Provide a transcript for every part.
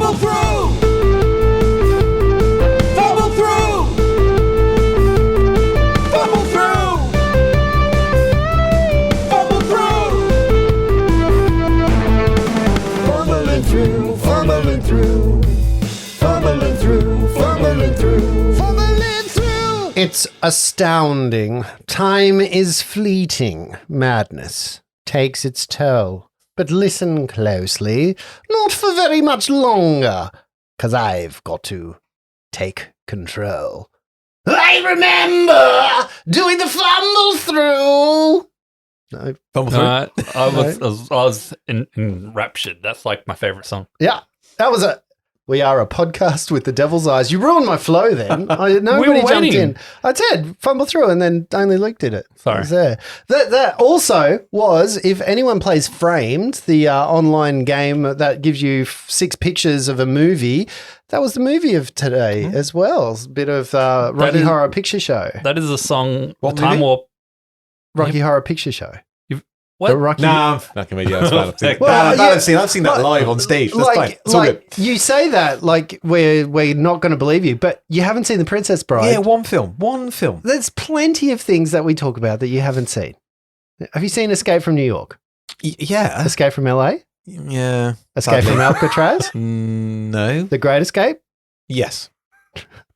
Fumble through! Fumble through! Fumble through! Fumble through! Fumbling through, fumbling through. Fumbling through, fumbling through. Fumbling through! It's astounding. Time is fleeting. Madness takes its toll. But listen closely. Not for very much longer. 'Cause I've got to take control. I remember doing the fumble through. No. Fumble through. I was enraptured. That's like my favorite song. Yeah, that was we are a podcast with the devil's eyes. You ruined my flow then. Nobody We were jumped waiting. in. I said fumble through and then only Luke did it. Sorry. It was there. That also was, if anyone plays Framed, the online game that gives you 6 pictures of a movie, that was the movie of today as well. It's a bit of Rocky is- Horror Picture Show. That is a song, What Time movie? Warp. Rocky Horror Picture Show. What? The Rocky Nah, I'm comedian. That's bad. Well, yeah, I've seen that live on stage. That's fine. like, It's all good. you say that like we're not going to believe you, but you haven't seen The Princess Bride. Yeah, one film. There's plenty of things that we talk about that you haven't seen. Have you seen Escape from New York? Yeah. Escape from LA? Yeah. Escape from Alcatraz? No. The Great Escape? Yes.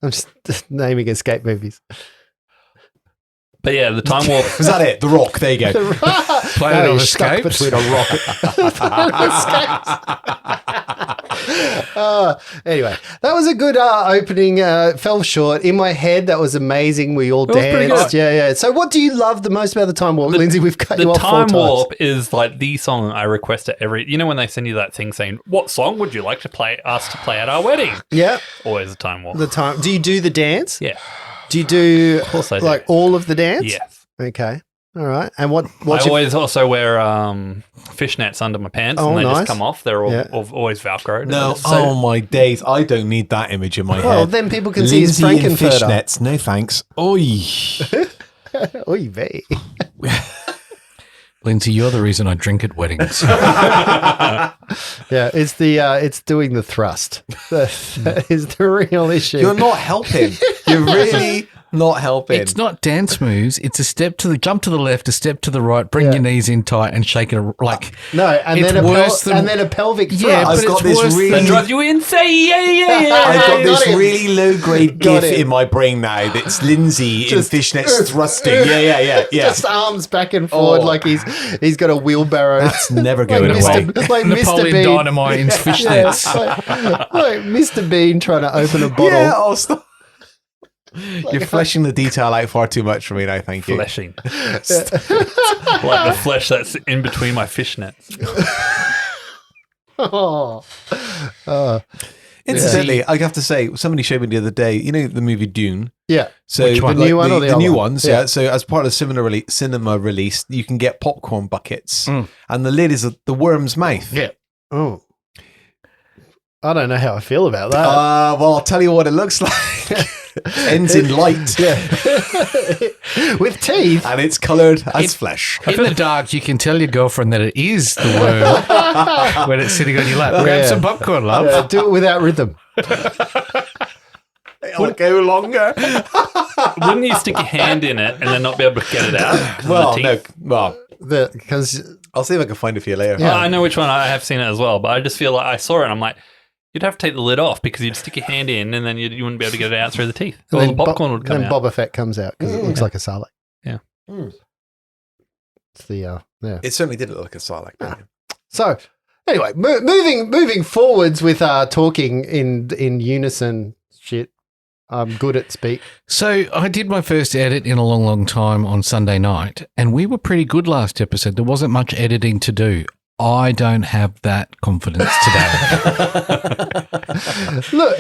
I'm just naming escape movies. But yeah, the Time Warp. Was that it? The Rock. There you go. Planet of of Escape Escapes. between a rocket. Anyway, that was a good opening. Fell short. In my head, that was amazing. We all was pretty danced. good. Yeah. So what do you love the most about the Time Warp? Lindsay, we've cut you The off 4 Time times. Warp is like the song I request at every. You know when they send you that thing saying, "What song would you like to play us to play at our wedding?" Yeah. Always a Time Warp. The time. Do you do the dance? Yeah. Do you do Of course I do. like all of the dance? Yes. Okay. All right. And what's I your always also wear fishnets under my pants, Oh, and they nice. just come off. They're all, Yeah. always Velcro. No. So- Oh my days! I don't need that image in my well, head. then people can see his Lindsay and Frankenfurter. fishnets. No thanks. Oi. Oy vey. Lindsay, you're the reason I drink at weddings. Yeah, it's it's doing the thrust. That is the real issue. You're not helping. You're really not helping. It's not dance moves. It's a jump to the left, a step to the right, bring your knees in tight and shake it like. No, and It's then worse than- and then a pelvic thrust. Yeah, but I've got it's this worse really- That drives you insane. Yeah. I've got this got him. really low-grade Got gif him. in my brain now that's Lindsay Just- in fishnets thrusting. Yeah. Just arms back and forward Oh. like he's got a wheelbarrow. That's never like going away. Like Mr. Napoleon Bean. Dynamite in Yeah, fishnets. like Mr. Bean trying to open a bottle. Yeah, I'll stop. You're fleshing the detail out far too much for me now, thank you. Fleshing. Like the flesh that's in between my fishnets. Oh. Incidentally, I have to say, somebody showed me the other day, you know the movie Dune? Yeah. So Which one? but The new one or the old new one? ones, Yeah. yeah. So as part of the cinema release, you can get popcorn buckets, and the lid is the worm's mouth. Yeah. Oh. I don't know how I feel about that. Well, I'll tell you what it looks like. Ends in light, Yeah. With teeth. and it's coloured as flesh. In the dark, you can tell your girlfriend that it is the worm when it's sitting on your lap. Grab Yeah. some popcorn, love. Do it without rhythm. It'll go longer. Wouldn't you stick your hand in it and then not be able to get it out? 'cause of Well, the no. teeth? Well, Because I'll see if I can find it for you later. Yeah. I know which one. I have seen it as well, but I just feel like I saw it and I'm like, you'd have to take the lid off because you'd stick your hand in and then you wouldn't be able to get it out through the teeth. All the popcorn would come then out. Boba Fett comes out because it looks like a Sarlacc. Yeah. It's the yeah. It certainly did look like a Sarlacc. So anyway, moving forwards with talking in unison. Shit, I'm good at speak. So I did my first edit in a long, long time on Sunday night, and we were pretty good last episode. There wasn't much editing to do. I don't have that confidence today. Look,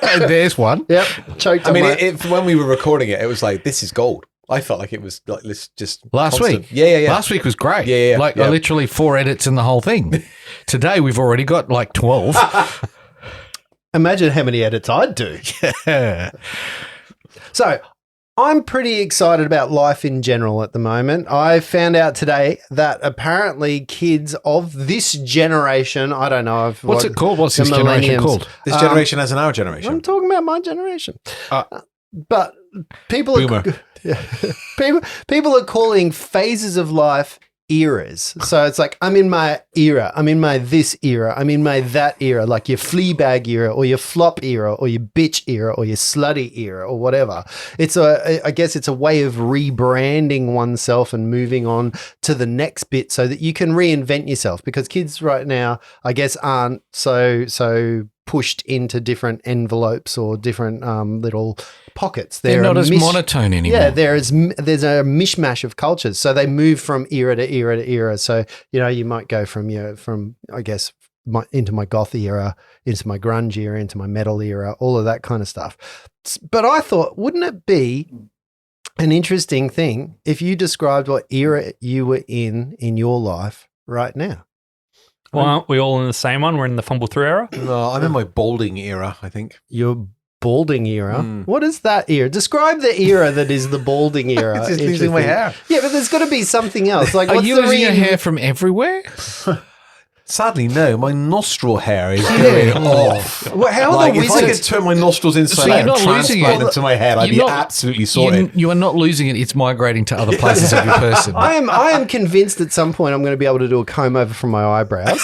And there's one. yep, choked. I on mean, my- when we were recording it, it was like, this is gold. I felt like it was like this just Last constant. week. Yeah. Last week was great. Yeah. Like Yeah. literally 4 edits in the whole thing. Today we've already got like 12. Imagine how many edits I'd do. Yeah. So I'm pretty excited about life in general at the moment. I found out today that apparently kids of this generation, I don't know. What's it called? What's the this generation millenniums. called? This generation as in our generation. I'm talking about my generation. But people Boomer. people are calling phases of life eras. So it's like, I'm in my era, I'm in my this era, I'm in my that era, like your Fleabag era or your flop era or your bitch era or your slutty era or whatever. I guess it's a way of rebranding oneself and moving on to the next bit so that you can reinvent yourself, because kids right now, I guess, aren't so pushed into different envelopes or different little pockets. They're not as monotone anymore. Yeah, there's a mishmash of cultures. So they move from era to era to era. So, you might go from I guess, into my goth era, into my grunge era, into my metal era, all of that kind of stuff. But I thought, wouldn't it be an interesting thing if you described what era you were in your life right now? Well, aren't we all in the same one? We're in the Fumble Through era? No, I'm in my balding era, I think. Your balding era? What is that era? Describe the era that is the balding era. It's just losing my hair. Yeah, but there's got to be something else. Like, Are what's you the losing your reason? hair from everywhere? Sadly, no. My nostril hair is going off. Well, how Like, the if I could wizards? turn my nostrils inside So you're out and not losing transplant it. them to my head, I'd be You're not- absolutely sorted. You are not losing it. It's migrating to other places of your person. I am convinced at some point I'm going to be able to do a comb over from my eyebrows.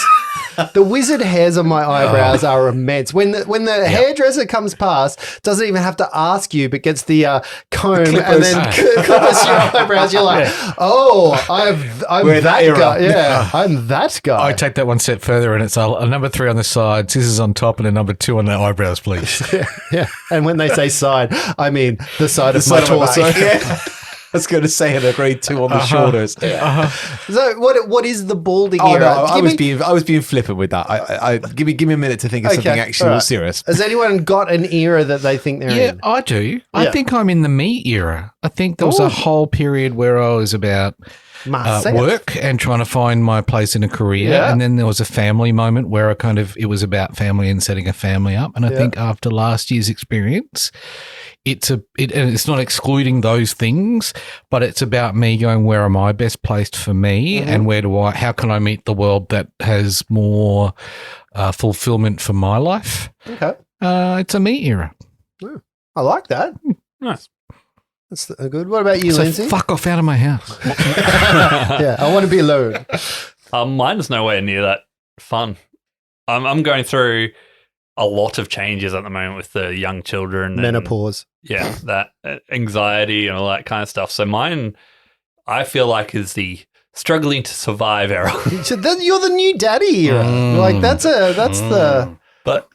The wizard hairs on my eyebrows are immense. When the hairdresser comes past, doesn't even have to ask you, but gets the comb and then clippers your eyebrows. You're like, oh, I'm We're that that era. guy. Yeah, I'm that guy. I take that one step further, and it's a number 3 on the side, scissors on top, and a number 2 on the eyebrows, please. Yeah, and when they say side, I mean the side of Side my of my torso. back. Yeah. I was going to say it a grade 2 on the shoulders. So what is the balding Oh era? no, I Give was me- being flippant with that. I give me a minute to think of something actually all right. serious. Has anyone got an era that they think they're Yeah, in? I do. Yeah. I think I'm in the me era. I think there was Oh. a whole period where I was about Myself. work and trying to find my place in a career. Yeah. And then there was a family moment where it was about family and setting a family up. And I think after last year's experience, and it's not excluding those things, but it's about me going, where am I best placed for me? Mm-hmm. And how can I meet the world that has more fulfillment for my life? Okay. It's a me era. I like that. Nice. That's good. What about you, So Lindsay? fuck off out of my house. Yeah, I want to be alone. Mine's nowhere near that fun. I'm going through a lot of changes at the moment with the young children. and- Menopause. yeah, that anxiety and all that kind of stuff. So mine, I feel like, is the struggling to survive era. So you're the new daddy era. Like that's the But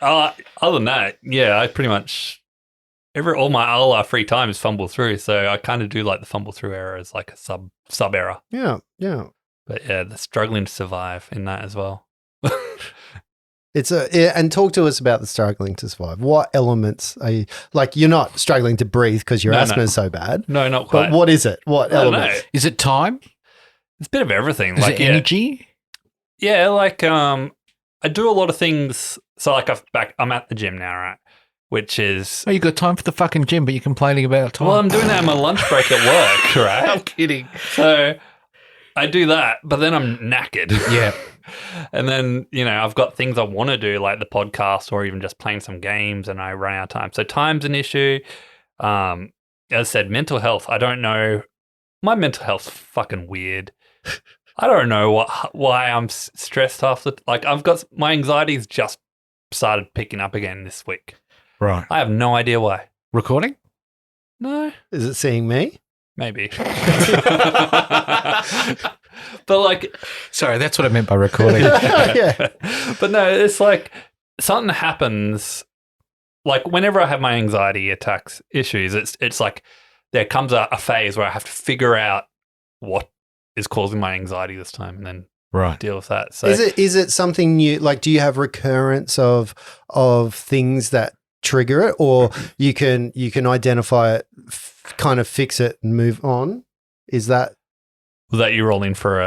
other than that, yeah, I pretty much all our free time is Fumble Through. So I kind of do like the Fumble Through era as like a sub era. yeah. But yeah, the struggling to survive in that as well. And talk to us about the struggling to survive. What elements are you like? You're not struggling to breathe because your No, asthma no. is so bad. No, not quite. But what is it? What I don't know. elements? Is it time? It's a bit of everything. Is like it yeah, energy? Yeah, like I do a lot of things. So like I'm at the gym now, right? Which is Oh, you got time for the fucking gym, but you're complaining about time. well, I'm doing that on my lunch break at work, right? I'm kidding. So I do that, but then I'm knackered. Yeah. And then, I've got things I want to do, like the podcast or even just playing some games, and I run out of time. So time's an issue. As I said, mental health, I don't know. My mental health's fucking weird. I don't know why I'm stressed after. Like, my anxiety's just started picking up again this week. Right. I have no idea why. Recording? No, Is it seeing me? maybe. But like, Sorry, that's what I meant by recording. Yeah. but no, it's like something happens. Like whenever I have my anxiety attacks issues, it's like there comes a phase where I have to figure out what is causing my anxiety this time, and then Right. deal with that. So Is it something new? Like, do you have recurrence of things that trigger it, or you can identify it, kind of fix it, and move on? Is that was that you rolling for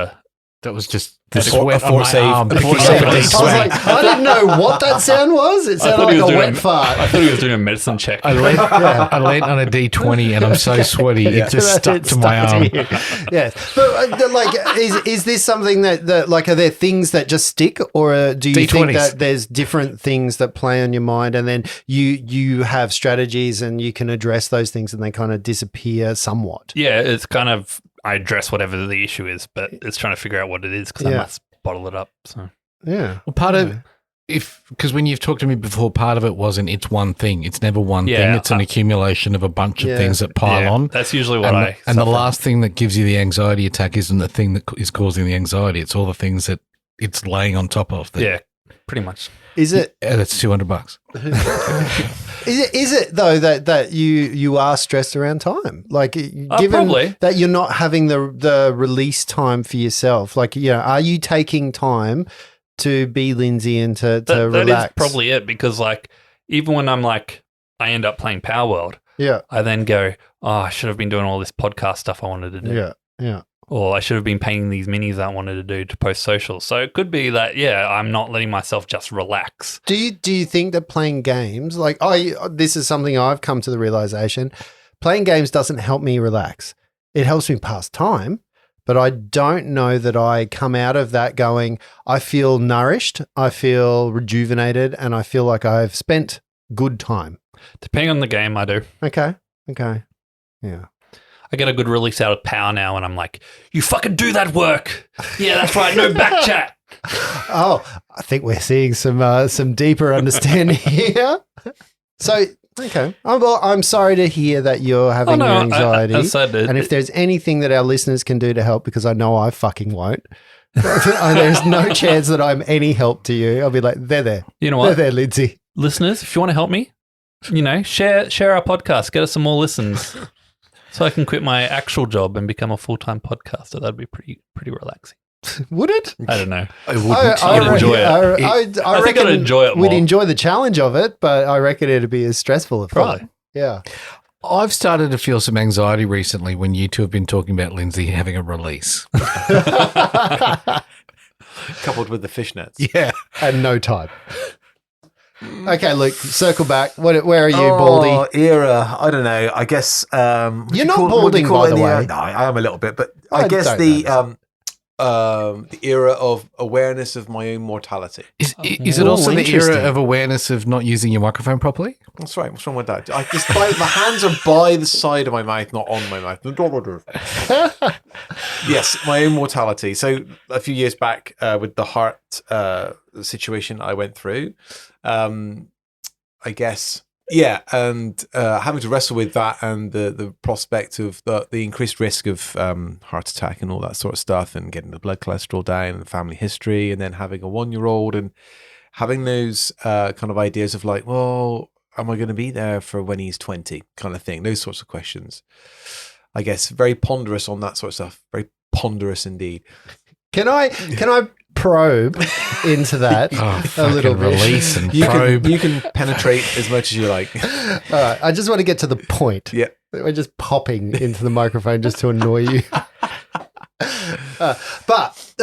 That was just the For- sweat a on my fort save. arm. A fort Yeah, save. but I it's was sweat. like, I didn't know what that sound was. It sounded thought he like was a doing wet fart. I thought he was doing a medicine check. I leant on a D20 and I'm so sweaty, it just stuck to my arm. you. Yes, but like, is this something that like, are there things that just stick, or do you think D20s. that there's different things that play on your mind, and then you have strategies and you can address those things, and they kind of disappear somewhat? Yeah, it's kind of, I address whatever the issue is, but it's trying to figure out what it is because I Yeah. must bottle it up. So Yeah. Well, part of because when you've talked to me before, part of it wasn't it's one thing. It's never one Yeah, thing. It's an accumulation of a bunch of Yeah. things that pile yeah, on. that's usually what And, I and the suffer. last thing that gives you the anxiety attack isn't the thing that is causing the anxiety. It's all the things that it's laying on top of. That, Yeah, pretty much. Is it? That's $200. Is it though that you are stressed around time? Like, given probably. that you're not having the release time for yourself, like, are you taking time to be Lindsay and to That relax? is probably it, because like even when I'm like, I end up playing Power World, Yeah. I then go, oh, I should have been doing all this podcast stuff I wanted to do. Yeah. Yeah. Or I should have been painting these minis I wanted to do to post socials. So it could be that, I'm not letting myself just relax. Do you think that playing games, like, this is something I've come to the realization, playing games doesn't help me relax. It helps me pass time, but I don't know that I come out of that going, I feel nourished, I feel rejuvenated, and I feel like I've spent good time. Depending on the game, I do. Okay. Yeah. I get a good release out of Power now, and I'm like, you fucking do that work. Yeah, that's right. No back chat. Oh, I think we're seeing some deeper understanding here. So, okay. Well, I'm sorry to hear that you're having your anxiety. I said it. And if there's anything that our listeners can do to help, because I know I fucking won't, there's no chance that I'm any help to you. I'll be like, they're there. You know They're what? there, Lindsay. Listeners, if you want to help me, share our podcast, get us some more listens, so I can quit my actual job and become a full-time podcaster. That'd be pretty relaxing. Would it? I don't know. I wouldn't. I would enjoy it. I think I'd reckon enjoy it We'd more. enjoy the challenge of it, but I reckon it'd be as stressful as Probably. fun. Yeah. I've started to feel some anxiety recently when you two have been talking about Lindsay having a release. Coupled with the fishnets. Yeah. And no time. Okay, Luke, circle back. Where are you, Baldy? Era. I don't know. I guess. You're not balding, by the way. No, I am a little bit, but I I guess don't the era of awareness of my own mortality. Is it Ooh, also the interesting. era of awareness of not using your microphone properly? That's right. What's wrong with that? My hands are by the side of my mouth, not on my mouth. Yes, my own mortality. So a few years back, with the heart situation I went through, I guess, and having to wrestle with that and the prospect of the increased risk of heart attack and all that sort of stuff, and getting the blood cholesterol down and family history, and then having a 1-year-old and having those kind of ideas of like, well, am I going to be there for when he's 20 kind of thing? Those sorts of questions. I guess very ponderous on that sort of stuff. Very ponderous indeed. Can I probe into that a little bit? Release and You probe. can penetrate as much as you like. All right, I just want to get to the point. Yeah. We're just popping into the microphone just to annoy you. But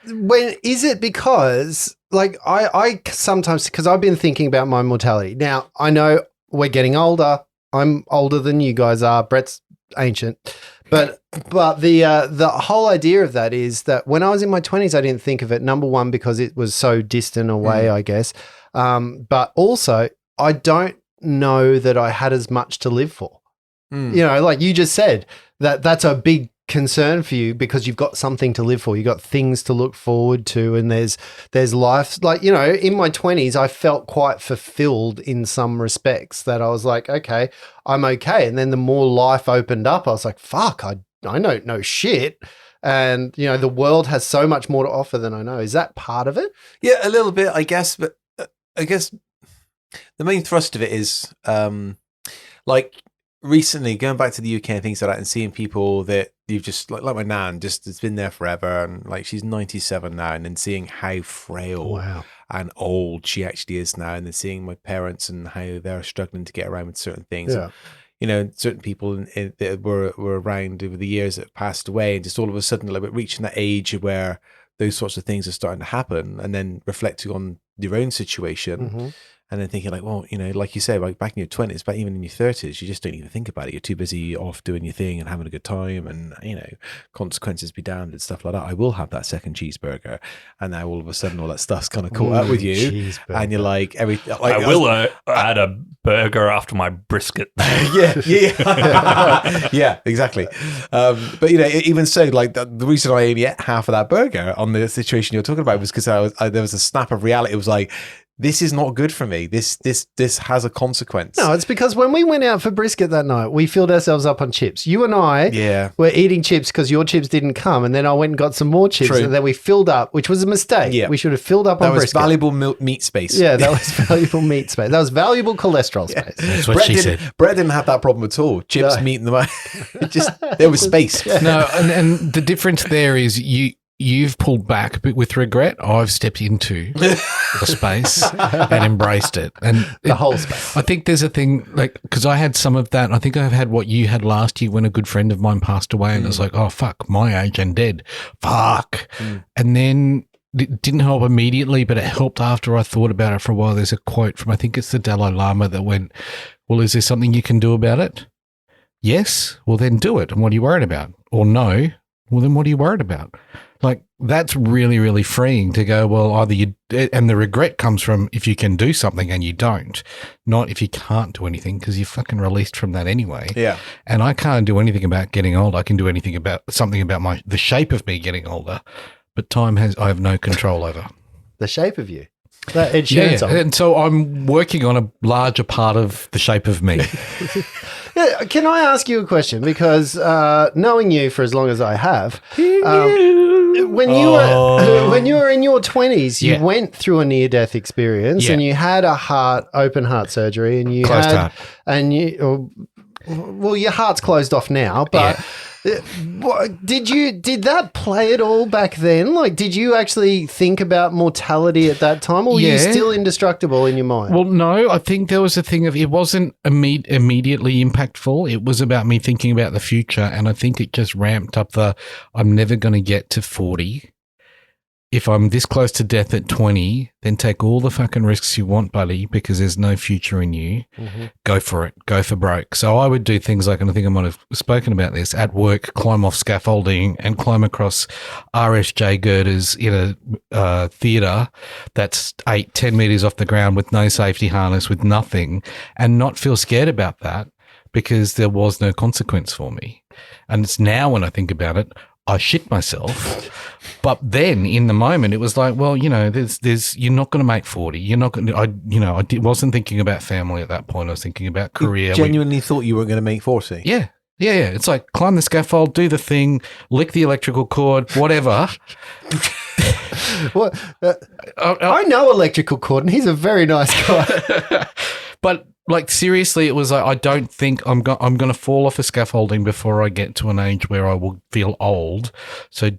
when is it because, like, I sometimes, because I've been thinking about my mortality. Now, I know we're getting older. I'm older than you guys are. Brett's ancient. But the whole idea of that is that when I was in my 20s, I didn't think of it, number one, because it was so distant away, I guess. But also, I don't know that I had as much to live for. You know, like you just said, that's a big concern for you because you've got something to live for. You've got things to look forward to, and there's life. Like, you know, in my 20s, I felt quite fulfilled in some respects that I was like, okay, I'm okay. And then the more life opened up, I was like, fuck, I don't know shit. And, you know, the world has so much more to offer than I know. Is that part of it? Yeah, a little bit, I guess. But I guess the main thrust of it is like recently going back to the UK and things like that and seeing people that you've just like my nan just has been there forever, and like she's 97 now, and then seeing how frail and old she actually is now, and then seeing my parents and how they're struggling to get around with certain things. Yeah. And, you know, certain people that were around over the years that passed away, and just all of a sudden like reaching that age where those sorts of things are starting to happen, and then reflecting on your own situation. And then thinking like, well, like you say, like back in your 20s, but even in your 30s, you just don't even think about it. You're too busy off doing your thing and having a good time, and consequences be damned and stuff like that. I will have that second cheeseburger, and now all of a sudden all that stuff's kind of caught up with you, and you're like, I will add a burger after my brisket. yeah, exactly. But even so, like the reason I only ate half of that burger on the situation you're talking about was because there was a snap of reality. It was like, this is not good for me. This has a consequence. No, it's because when we went out for brisket that night, we filled ourselves up on chips. You and I were eating chips because your chips didn't come, and then I went and got some more chips, and then we filled up, which was a mistake. Yeah. We should have filled up on brisket. That was valuable meat space. Yeah, that was valuable meat space. That was valuable cholesterol space. That's what she said. Brett didn't have that problem at all. Chips, meat in the mouth. There was space. No, and the difference there is you've pulled back, but with regret, I've stepped into the space and embraced it. And the whole space. I think there's a thing, like, because I had some of that. I think I've had what you had last year when a good friend of mine passed away, and it was like, oh, fuck, my age and dead. Fuck. And then it didn't help immediately, but it helped after I thought about it for a while. There's a quote from, I think it's the Dalai Lama, that went, well, is there something you can do about it? Yes? Well, then do it. And what are you worried about? Or no? Well, then what are you worried about? Like, that's really, really freeing to go, well, either you, and the regret comes from if you can do something and you don't, not if you can't do anything, because you're fucking released from that anyway. Yeah. And I can't do anything about getting old. I can do anything about something about the shape of me getting older, but I have no control over. The shape of you. That Ed Sheeran's song. And so I'm working on a larger part of the shape of me. Can I ask you a question? Because knowing you for as long as I have, when you were in your 20s, you went through a near-death experience, and you had a open heart surgery, and you Closed heart. And well, your heart's closed off now, but. Did that play at all back then? Like, did you actually think about mortality at that time, or were you still indestructible in your mind? Well, no, I think there was a thing of, it wasn't immediately impactful. It was about me thinking about the future, and I think it just ramped up I'm never going to get to 40. If I'm this close to death at 20, then take all the fucking risks you want, buddy, because there's no future in you. Go for it. Go for broke. So I would do things like, and I think I might have spoken about this, at work, climb off scaffolding and climb across RSJ girders in a theatre that's 8-10 meters off the ground with no safety harness, with nothing, and not feel scared about that because there was no consequence for me. And it's now when I think about it, I shit myself. But then in the moment, it was like, well, there's you're not going to make 40. You're not going to, I wasn't thinking about family at that point. I was thinking about career. You genuinely thought you were going to make 40? Yeah. It's like climb the scaffold, do the thing, lick the electrical cord, whatever. What? I know electrical cord, and he's a very nice guy. But like, seriously, it was like, I don't think I'm going to fall off a scaffolding before I get to an age where I will feel old. So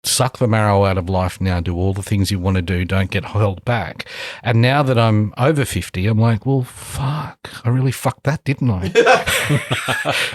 suck the marrow out of life now, do all the things you want to do, don't get held back. And now that I'm over 50, I'm like, well, fuck, I really fucked that, didn't I?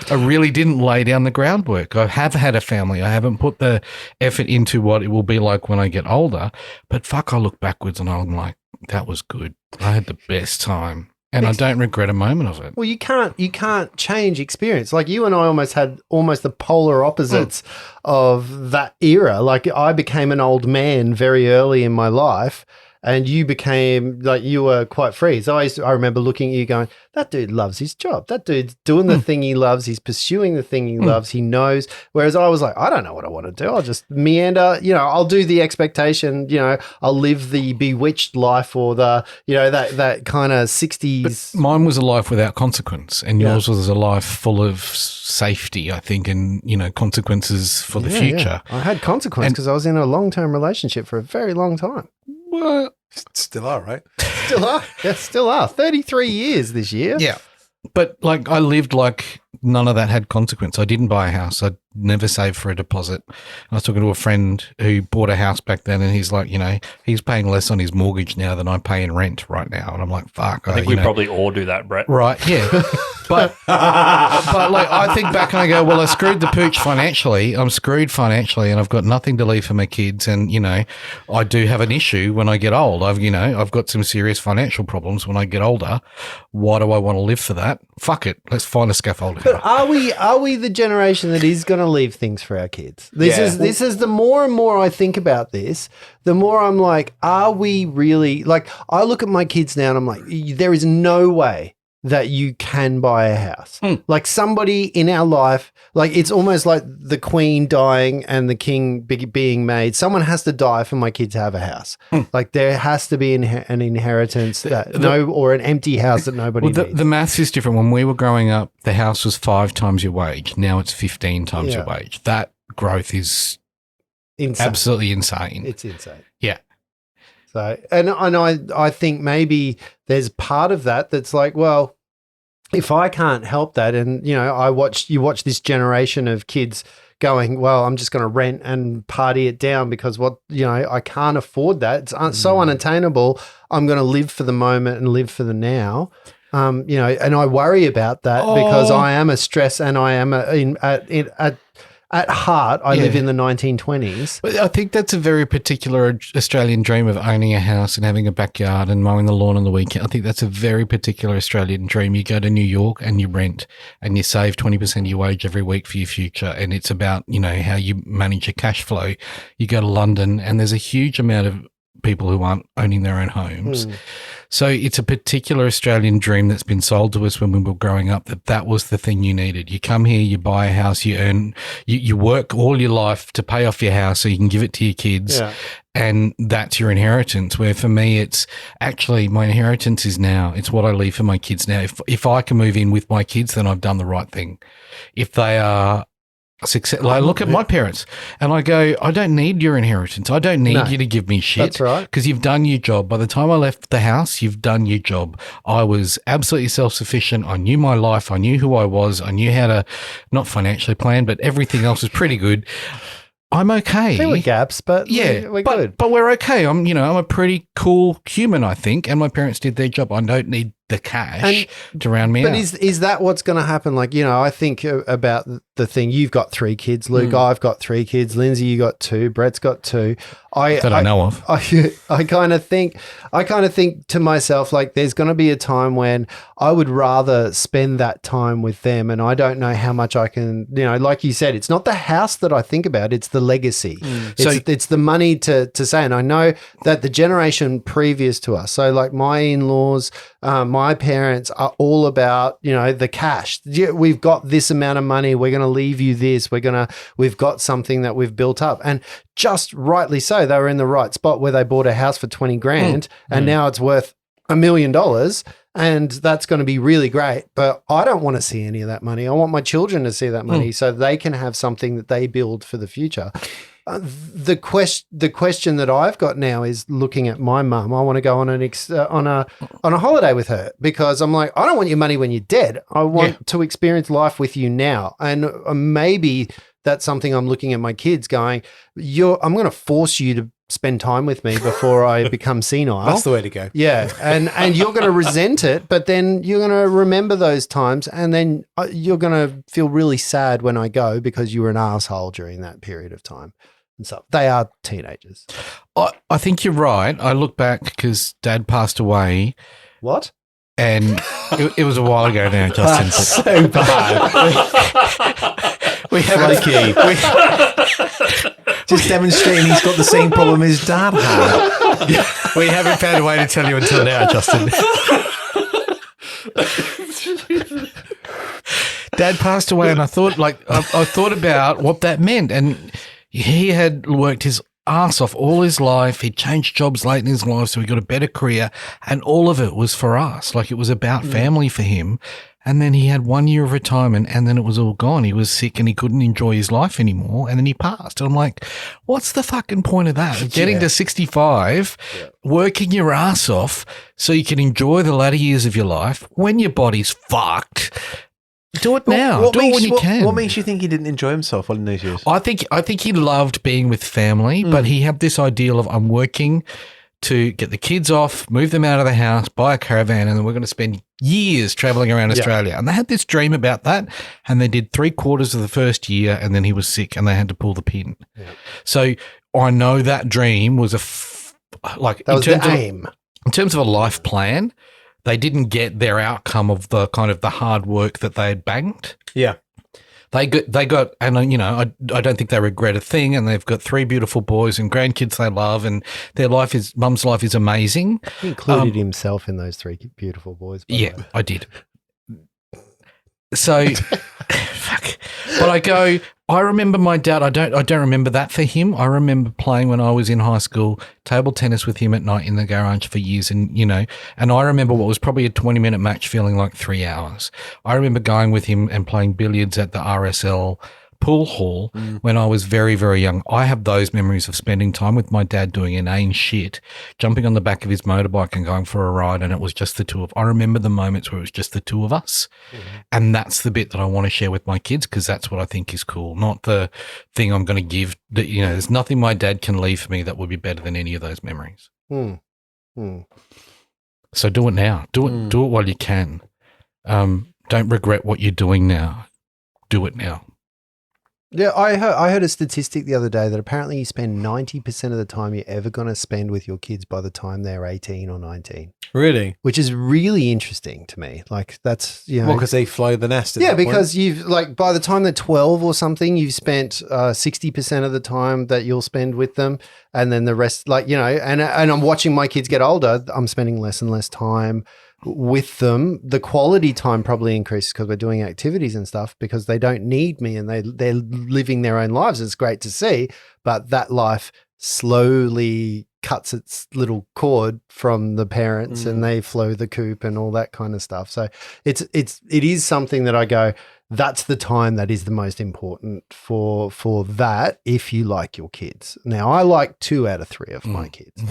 I really didn't lay down the groundwork. I have had a family. I haven't put the effort into what it will be like when I get older. But fuck, I look backwards and I'm like, that was good. I had the best time. And I don't regret a moment of it. Well, you can't change experience. Like, you and I almost had the polar opposites of that era. Like, I became an old man very early in my life, and you became, like, you were quite free. So I remember looking at you going, that dude loves his job. That dude's doing the thing he loves. He's pursuing the thing he loves. He knows. Whereas I was like, I don't know what I want to do. I'll just meander, I'll do the expectation, I'll live the bewitched life, or the, that kind of 60s. But mine was a life without consequence, and yours was a life full of safety, I think, and, consequences for the future. Yeah. I had consequence because I was in a long-term relationship for a very long time. Well, still are, right? Still are. Yeah, still are. 33 years this year. Yeah. But like, I lived like none of that had consequence. I didn't buy a house. I never saved for a deposit. I was talking to a friend who bought a house back then, and he's like, he's paying less on his mortgage now than I pay in rent right now. And I'm like, fuck. I think we probably all do that, Brett. Right. Yeah. But like I think back and I go, well, I screwed the pooch financially. I'm screwed financially, and I've got nothing to leave for my kids. And I do have an issue when I get old. I've got some serious financial problems when I get older. Why do I want to live for that? Fuck it. Let's find a scaffolding. But are we the generation that is going to leave things for our kids? This is the more and more I think about this, the more I'm like, are we really, like, I look at my kids now and I'm like, there is no way that you can buy a house. Like somebody in our life, like it's almost like the queen dying and the king being made. Someone has to die for my kids to have a house. Like there has to be an inheritance or an empty house that nobody needs. The maths is different. When we were growing up, the house was 5 times your wage. Now it's 15 times your wage. That growth is insane. Absolutely insane. It's insane. Yeah. So, and I think maybe there's part of that that's like, well, if I can't help that, and you watch this generation of kids going, well, I'm just going to rent and party it down because I can't afford that. It's so unattainable. I'm going to live for the moment and live for the now. And I worry about that because I am a stress, and I am at heart, I live in the 1920s. I think that's a very particular Australian dream of owning a house and having a backyard and mowing the lawn on the weekend. I think that's a very particular Australian dream. You go to New York and you rent and you save 20% of your wage every week for your future. And it's about, how you manage your cash flow. You go to London and there's a huge amount of people who aren't owning their own homes. So it's a particular Australian dream that's been sold to us when we were growing up, that was the thing you needed. You come here, you buy a house, you earn, you work all your life to pay off your house so you can give it to your kids. Yeah. And that's your inheritance, where for me, it's actually my inheritance is now. It's what I leave for my kids now. If I can move in with my kids, then I've done the right thing. If they are success, I look at my parents and I go, I don't need your inheritance. I don't need you to give me shit. That's right. Because you've done your job. By the time I left the house, you've done your job. I was absolutely self-sufficient. I knew my life. I knew who I was. I knew how to, not financially plan, but everything else was pretty good. I'm okay. There were gaps, but we're good. But we're okay. I'm a pretty cool human, I think, and my parents did their job. I don't need the cash to round me out. But is that what's going to happen? Like, I think about the thing. You've got 3 kids, Luke. I've got 3 kids. Lindsay, you got 2. Brett's got 2. I know of. I kind of think to myself, like, there's going to be a time when I would rather spend that time with them, and I don't know how much I can. Like you said, it's not the house that I think about; it's the legacy. It's the money to say. And I know that the generation previous to us, so like my in-laws, my parents are all about the cash. We've got this amount of money. We're going to leave you this. We've got something that we've built up, and just rightly so. They were in the right spot where they bought a house for 20 grand and now it's worth $1 million, and that's going to be really great. But I don't want to see any of that money. I want my children to see that money so they can have something that they build for the future. The question that I've got now is looking at my mum. I want to go on a holiday with her because I'm like, I don't want your money when you're dead. I want to experience life with you now. And maybe that's something I'm looking at my kids going, I'm going to force you to spend time with me before I become senile. That's the way to go. Yeah. And you're going to resent it, but then you're going to remember those times, and then you're going to feel really sad when I go because you were an asshole during that period of time. And so they are teenagers. I think you're right. I look back because Dad passed away. What? And it was a while ago now, Justin. That's so bad. We have just demonstrating he's got the same problem his dad had. We haven't found a way to tell you until now, Justin. Dad passed away, and I thought about what that meant, and he had worked his ass off all his life. He changed jobs late in his life, so he got a better career, and all of it was for us. Like, it was about family for him. And then he had 1 year of retirement, and then it was all gone. He was sick and he couldn't enjoy his life anymore, and then he passed. And I'm like, what's the fucking point of that? Of getting to 65, working your ass off so you can enjoy the latter years of your life when your body's fucked. Do it now. Do it when you can. What makes you think he didn't enjoy himself in those years? I think he loved being with family, but he had this ideal of, I'm working to get the kids off, move them out of the house, buy a caravan, and then we're going to spend years traveling around Australia. And they had this dream about that, and they did 3/4 of the first year, and then he was sick, and they had to pull the pin. Yeah. So I know that dream was that was the aim. In terms of a life plan, they didn't get their outcome of the kind of the hard work that they had banked. Yeah. They got, and you know, I don't think they regret a thing, and they've got 3 beautiful boys and grandkids they love, and mum's life is amazing. He included himself in those 3 beautiful boys. Yeah, I did. So, fuck. But I remember my dad. I don't remember that for him. I remember playing when I was in high school, table tennis with him at night in the garage for years, and and I remember what was probably a 20-minute match feeling like 3 hours. I remember going with him and playing billiards at the RSL pool hall when I was very, very young. I have those memories of spending time with my dad doing inane shit, jumping on the back of his motorbike and going for a ride, and it was just the two of us. I remember the moments where it was just the two of us, and that's the bit that I want to share with my kids because that's what I think is cool, not the thing I'm going to give. There's nothing my dad can leave for me that would be better than any of those memories. So do it now. Do it while you can. Don't regret what you're doing now. Do it now. Yeah, I heard a statistic the other day that apparently you spend 90% of the time you're ever going to spend with your kids by the time they're 18 or 19. Really? Which is really interesting to me. Like that's, Well, because they fly the nest. Yeah, because you've by the time they're 12 or something, you've spent 60% of the time that you'll spend with them. And then the rest, and I'm watching my kids get older. I'm spending less and less time with them. The quality time probably increases because we're doing activities and stuff because they don't need me and they're living their own lives. It's great to see, but that life slowly cuts its little cord from the parents and they flow the coop and all that kind of stuff. So it is something that I go, that's the time that is the most important for that if you like your kids. Now I like 2 out of 3 of my kids.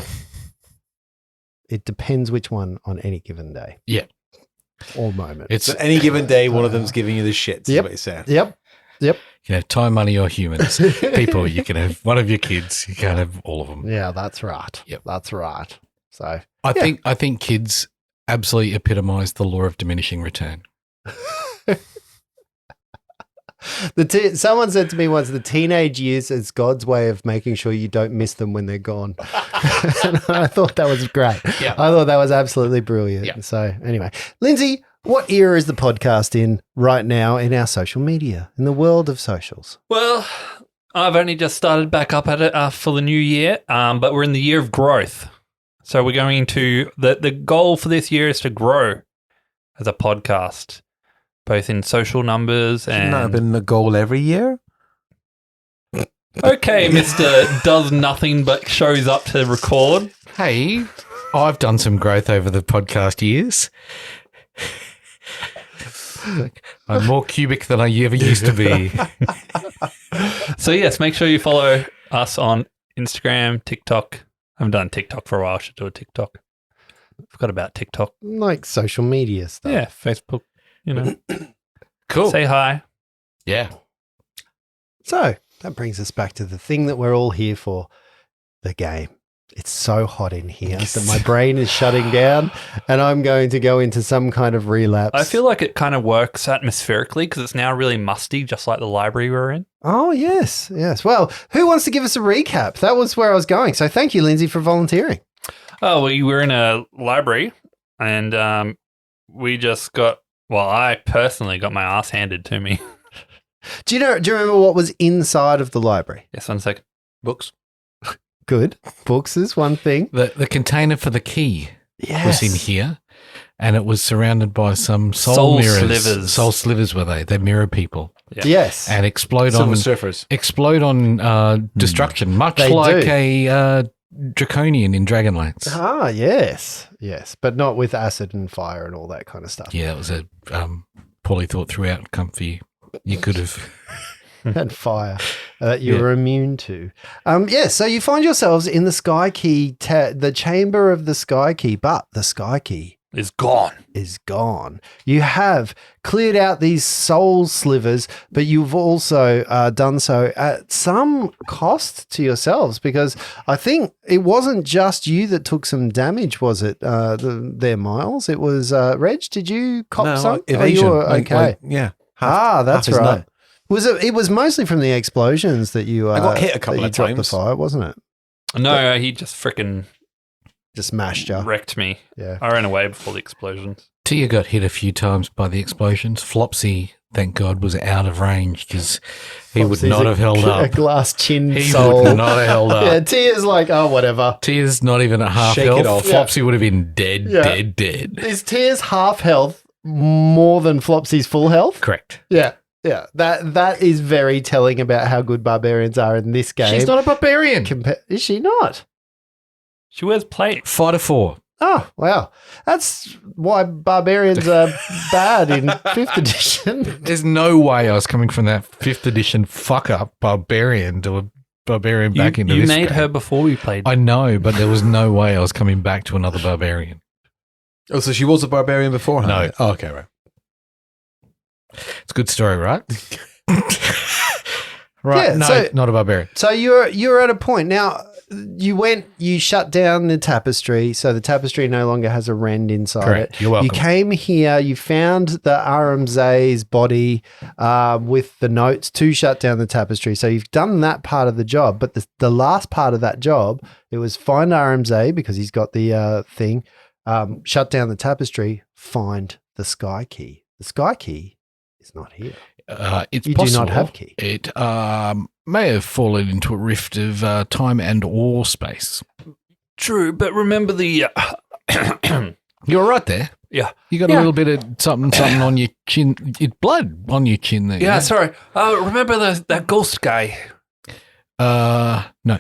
It depends which one on any given day. Yeah. Or moment. It's any given day, one of them's giving you the shits. Yep. Is what you're saying. Yep. You can have time, money, or humans. People, you can have one of your kids. You can't have all of them. Yeah, that's right. Yep. That's right. So I think kids absolutely epitomise the law of diminishing return. Someone said to me once, the teenage years is God's way of making sure you don't miss them when they're gone. And I thought that was great. Yeah. I thought that was absolutely brilliant. Yeah. So anyway, Lindsay, what era is the podcast in right now in our social media, in the world of socials? Well, I've only just started back up at it for the new year, but we're in the year of growth. So we're going to, the goal for this year is to grow as a podcast, both in social numbers and... Shouldn't that have been the goal every year? Okay, Mr. does nothing but shows up to record. Hey, I've done some growth over the podcast years. I'm more cubic than I ever used to be. So yes, make sure you follow us on Instagram, TikTok. I haven't done TikTok for a while. I should do a TikTok. Forgot about TikTok. Like social media stuff. Yeah, Facebook, Cool. Say hi. Yeah. So that brings us back to the thing that we're all here for, the game. It's so hot in here that my brain is shutting down and I'm going to go into some kind of relapse. I feel like it kind of works atmospherically because it's now really musty, just like the library we're in. Oh, yes. Yes. Well, who wants to give us a recap? That was where I was going. So thank you, Lindsay, for volunteering. Oh, we were in a library and we just I personally got my ass handed to me. Do you remember what was inside of the library? Yes, 1 second. Books. Good. Books is one thing. The container for the key Yes. was in here, and it was surrounded by some soul Soul mirrors. slivers. Soul slivers were they? They're mirror people. Yeah. Yes. And explode Silver on Surfers. destruction, much They like do. a draconian in Dragonlance. Ah, yes. Yes. But not with acid and fire and all that kind of stuff. Yeah, it was a poorly thought through outcome for you. You could have. And fire that you were immune to. So you find yourselves in the Sky Key, the chamber of the Sky Key, but the Sky Key is gone. is gone. You have cleared out these soul slivers, but you've also done so at some cost to yourselves, because I think it wasn't just you that took some damage, was it, there, Miles? It was Reg. Did you cop some? evasion. Oh, you were okay. Yeah. That's half his right. nut. Was it? It was mostly from the explosions that you. I got hit a couple that you of dropped times. The fire, wasn't it? No, he just freaking Just smashed you. wrecked me. Yeah. I ran away before the explosions. Tia got hit a few times by the explosions. Flopsy, thank God, was out of range because he would not have held A up. glass chin He soul. would not have held up. Yeah, Tia's like, oh, whatever. Tia's not even at half Shake health. it off. Flopsy would have been dead, Yeah. dead. Is Tia's half health more than Flopsy's full health? Correct. Yeah. Yeah. That is very telling about how good barbarians are in this game. She's not a barbarian. Is she not? She wears plate. 5 to 4. Oh, wow. That's why barbarians are bad in 5th edition. There's no way I was coming from that 5th edition fuck up barbarian to a barbarian back into You this made game. her before we played. I know, but there was no way I was coming back to another barbarian. Oh, so she was a barbarian beforehand? No. Oh, okay, right. It's a good story, right? Right. Yeah, no, so- not a barbarian. So you're at a point now. You shut down the tapestry, so the tapestry no longer has a rend inside Correct. it. You're welcome. You came here, you found the Aramze's body with the notes to shut down the tapestry. So you've done that part of the job, but the last part of that job, it was find Aramze because he's got the thing, shut down the tapestry, find the sky key. The sky key is not here. It's You do possible. not have key. It may have fallen into a rift of time and or space. True, but remember the... You're right there. Yeah. You got a Yeah. little bit of something on your chin. It's blood on your chin there. Yeah, sorry. Remember that ghost guy? No.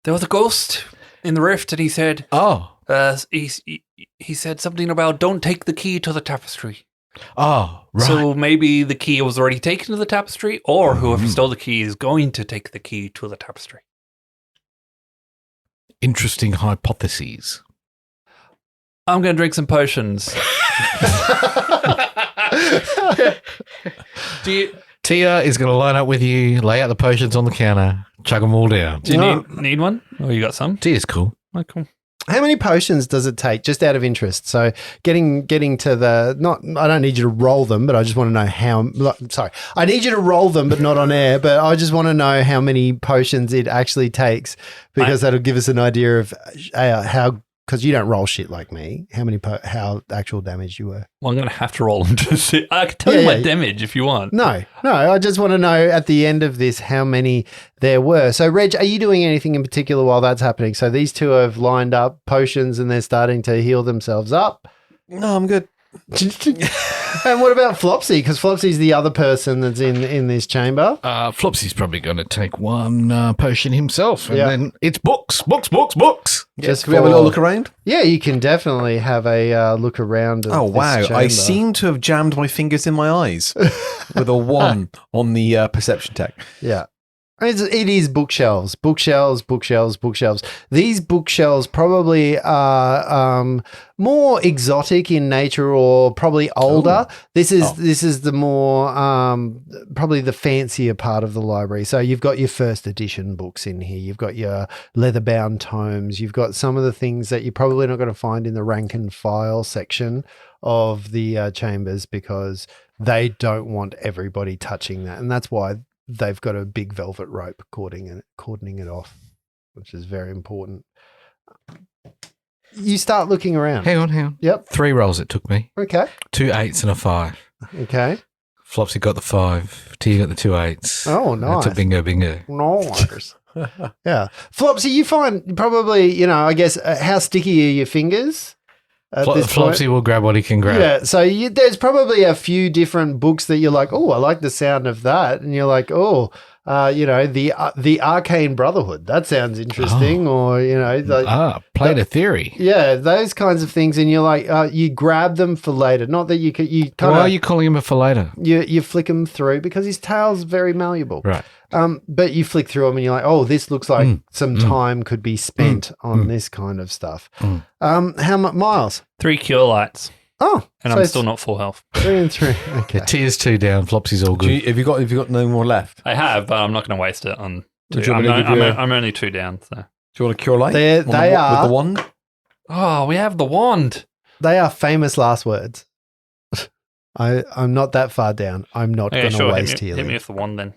There was a ghost in the rift, and he said, Oh. he said something about don't take the key to the tapestry. Oh, right. So maybe the key was already taken to the tapestry, or whoever stole the key is going to take the key to the tapestry. Interesting hypotheses. I'm going to drink some potions. Tia is going to line up with you, lay out the potions on the counter, chug them all down. Do you No. need one? Oh, you got some? Tia's cool. Oh, cool. How many potions does it take, just out of interest? So getting to the I don't need you to roll them, but I just want to know how. Sorry, I need you to roll them, but not on air. But I just want to know how many potions it actually takes, because that'll give us an idea of how. Because you don't roll shit like me. How many how actual damage you were? Well, I'm going to have to roll them to see. I can tell Yeah, you my yeah. damage if you want. No. I just want to know at the end of this how many there were. So, Reg, are you doing anything in particular while that's happening? So these two have lined up potions and they're starting to heal themselves up. No, I'm good. And what about Flopsy? Because Flopsy's the other person that's in this chamber. Flopsy's probably going to take one potion himself, and Yeah. then it's books. Just Can we have a little look around? Yeah, you can definitely have a look around. Of Oh, this wow. I chamber. seem to have jammed my fingers in my eyes with a 1 on the perception tech. Yeah. It is bookshelves. These bookshelves probably are more exotic in nature, or probably older. This is the more probably the fancier part of the library. So you've got your first edition books in here. You've got your leather-bound tomes. You've got some of the things that you're probably not going to find in the rank and file section of the chambers, because they don't want everybody touching that, and that's why they've got a big velvet rope cordoning it off, which is very important. You start looking around. Hang on. Yep. 3 rolls it took me. Okay. 2 8s and a 5. Okay. Flopsy got the 5. Tia got the 2 8s. Oh, nice. That's a bingo. Nice. Yeah. Flopsy, you find probably, I guess, how sticky are your fingers at this point? Flopsy will grab what he can grab. Yeah, so there's probably a few different books that you're like, oh, I like the sound of that, and you're like, oh, the Arcane Brotherhood, that sounds interesting, or Plate of Theory. yeah, those kinds of things, and you're like, you grab them for later. Not that you Why are kind you calling him a for later? of you flick them through because his tail's very malleable. Right. But you flick through them and you're like, oh, this looks like some time could be spent on this kind of stuff. How much miles? 3 cure lights. Oh, And so I'm it's still not full health. 3 and 3. Okay. Tears 2 down, Flopsy's all good. Have you got no more left? I have, but I'm not going to waste it on Would 2. you want me to give you a- I'm only 2 down. So. Do you want a cure light? They On the- are- with the wand. Oh, we have the wand. They are famous last words. I'm not that far down. I'm not Okay, going to sure. waste Hit me healing. with the wand then.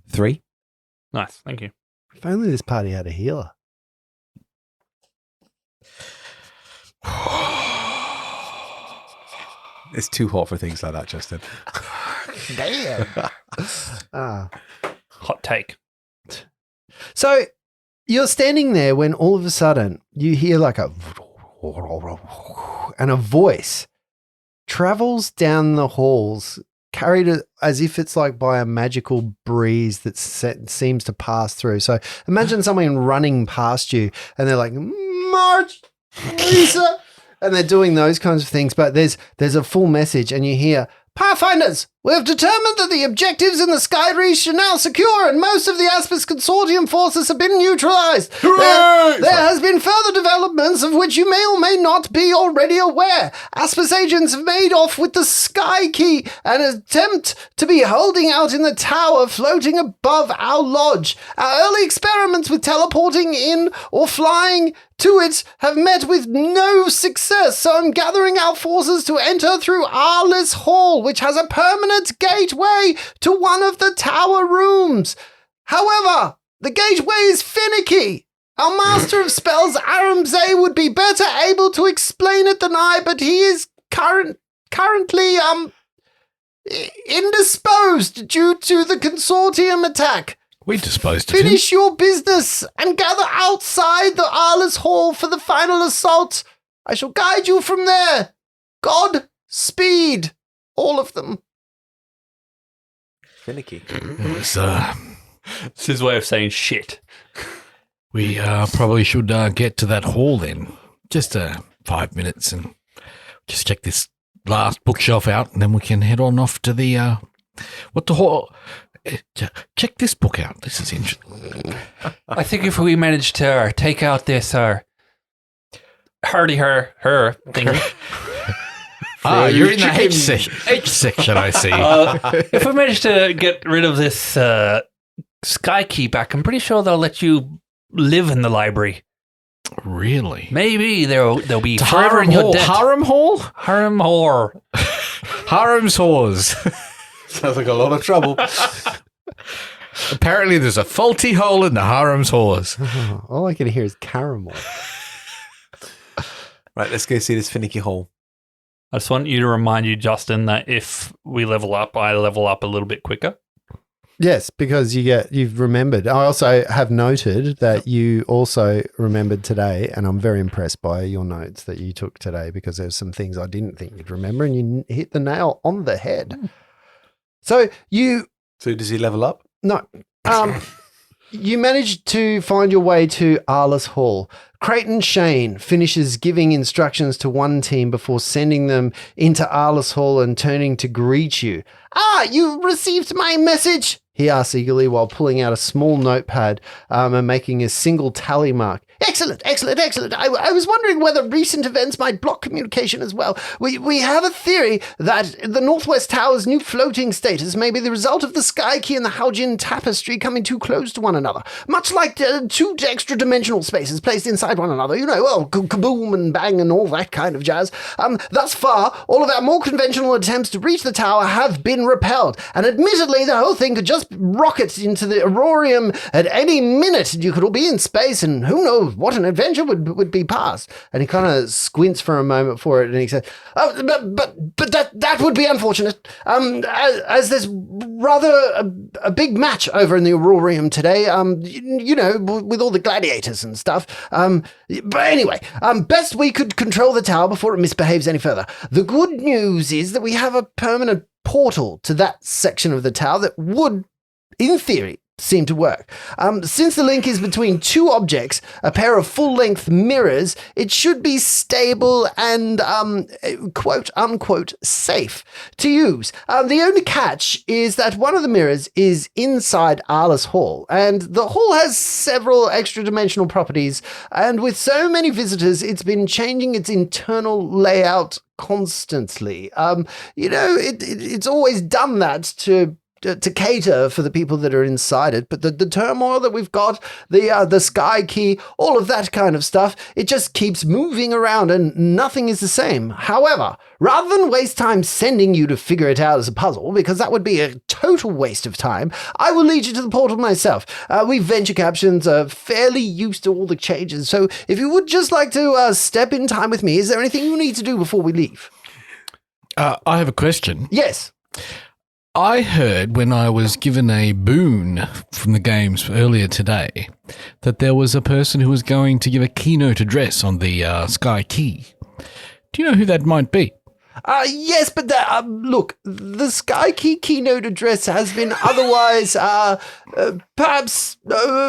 3. Nice. Thank you. If only this party had a healer. It's too hot for things like that, Justin. Damn. Hot take. So you're standing there when all of a sudden you hear like and a voice travels down the halls, carried as if it's like by a magical breeze that seems to pass through. So imagine someone running past you and they're like, March, Lisa, and they're doing those kinds of things. But there's a full message and you hear, Pathfinders, we have determined that the objectives in the Skyreach are now secure and most of the Aspis Consortium forces have been neutralized. There has been further developments of which you may or may not be already aware. Aspis agents have made off with the Sky Key and attempt to be holding out in the tower floating above our lodge. Our early experiments with teleporting in or flying to it have met with no success, so I'm gathering our forces to enter through Arliss Hall, which has a permanent gateway to one of the tower rooms. However, the gateway is finicky. Our master of spells, Aramzay, would be better able to explain it than I, but he is currently indisposed due to the consortium attack. We disposed of him. Finish your business and gather outside the Arliss Hall for the final assault. I shall guide you from there. God speed, all of them. Finicky. It was, It's his way of saying shit. we probably should get to that hall then. Just 5 minutes and just check this last bookshelf out, and then we can head on off to the what the hall. Check this book out. This is interesting. I think if we manage to take out this her thing. You're in the H section, I see. If we manage to get rid of this Sky Key back, I'm pretty sure they'll let you live in the library. Really? Maybe they'll be To forever Harem in your Hall? debt. Harem Hall? Harem whore. Harem's whores. Sounds like a lot of trouble. Apparently there's a faulty hole in the Harem's whores. All I can hear is caramel. Right, let's go see this finicky hole. I just want you to remind you, Justin, that if we level up, I level up a little bit quicker. Yes, because you've remembered. I also have noted that you also remembered today, and I'm very impressed by your notes that you took today because there's some things I didn't think you'd remember, and you hit the nail on the head. So does he level up? No. You managed to find your way to Arliss Hall. Creighton Shane finishes giving instructions to one team before sending them into Arliss Hall and turning to greet you. You received my message, he asks eagerly while pulling out a small notepad and making a single tally mark. Excellent. I was wondering whether recent events might block communication as well. We have a theory that the Northwest Tower's new floating status may be the result of the Sky Key and the Haujin Tapestry coming too close to one another. Much like two extra-dimensional spaces placed inside one another. Kaboom and bang and all that kind of jazz. Thus far, all of our more conventional attempts to reach the tower have been repelled. And admittedly, the whole thing could just rocket into the Aurorium at any minute. You could all be in space and who knows what an adventure would be past. And he kind of squints for a moment for it and he says, but that would be unfortunate. As there's rather a big match over in the Aurorium today, with all the gladiators and stuff. But anyway, best we could control the tower before it misbehaves any further. The good news is that we have a permanent portal to that section of the tower that would, in theory, seem to work. Since the link is between two objects, a pair of full-length mirrors, it should be stable and, quote-unquote, safe to use. The only catch is that one of the mirrors is inside Arliss Hall, and the hall has several extra-dimensional properties, and with so many visitors, it's been changing its internal layout constantly. It's always done that to cater for the people that are inside it, but the turmoil that we've got, the sky key, all of that kind of stuff, it just keeps moving around and nothing is the same. However, rather than waste time sending you to figure it out as a puzzle, because that would be a total waste of time, I will lead you to the portal myself. We venture captions are fairly used to all the changes, so if you would just like to step in time with me, is there anything you need to do before we leave? I have a question. Yes. I heard when I was given a boon from the games earlier today that there was a person who was going to give a keynote address on the Sky Key. Do you know who that might be? Yes, but look, the Sky Key keynote address has been otherwise perhaps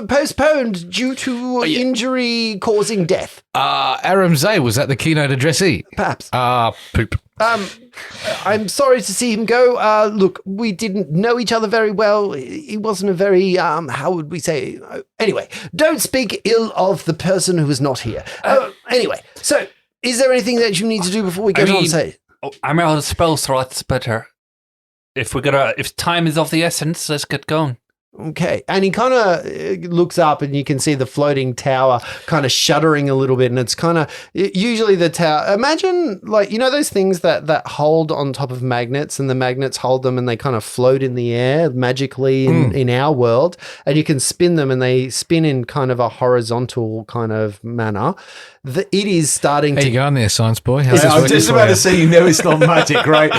postponed due to injury causing death. Aram Zay was at the keynote addressee. Perhaps. Poop. I'm sorry to see him go. Look, we didn't know each other very well. He wasn't a very, how would we say? Anyway, don't speak ill of the person who is not here. Anyway, so is there anything that you need to do before we get on stage? I'm out of spell slots, but if time is of the essence, let's get going. Okay. And he kind of looks up and you can see the floating tower kind of shuddering a little bit. And it's kind of usually the tower. Imagine those things that hold on top of magnets and the magnets hold them and they kind of float in the air magically in our world. And you can spin them and they spin in kind of a horizontal kind of manner. It is starting How to. you going there, science boy? How's this I'm working just for about you? to say, it's not magic, right?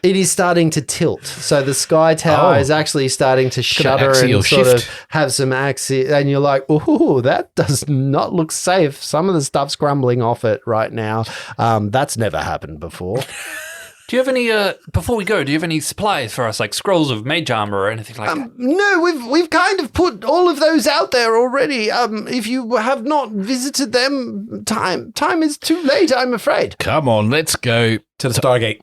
It is starting to tilt. So the sky tower is actually starting to shudder axial and sort shift. of have some axial. And you're like, oh, that does not look safe. Some of the stuff's crumbling off it right now. That's never happened before. Do you have any, before we go, do you have any supplies for us, like scrolls of mage armor or anything like that? No, we've kind of put all of those out there already. If you have not visited them, time is too late, I'm afraid. Come on, let's go. To the Stargate.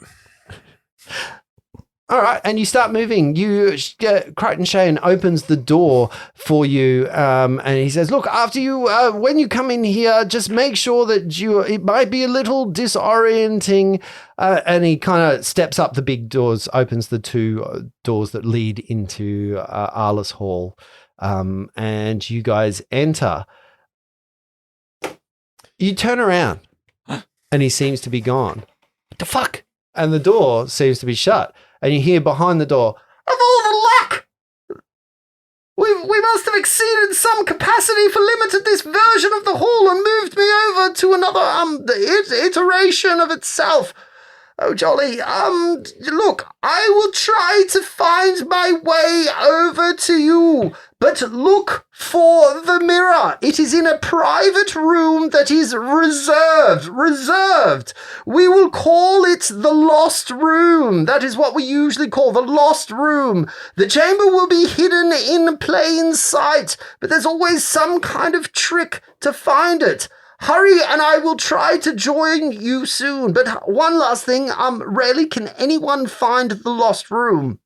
All right, and you start moving. Crichton Shane opens the door for you, and he says, "Look, after you, when you come in here, just make sure that it might be a little disorienting." And he kind of steps up the big doors, opens the two doors that lead into Arliss Hall, and you guys enter. You turn around, and he seems to be gone. What the fuck? And the door seems to be shut. And you hear behind the door, "Of all the luck! We must have exceeded some capacity for limited this version of the hall and moved me over to another iteration of itself. Oh, jolly. Look, I will try to find my way over to you, but look for the mirror. It is in a private room that is reserved. We will call it the Lost Room. That is what we usually call the Lost Room. The chamber will be hidden in plain sight, but there's always some kind of trick to find it. Hurry, and I will try to join you soon. But one last thing, rarely can anyone find the Lost Room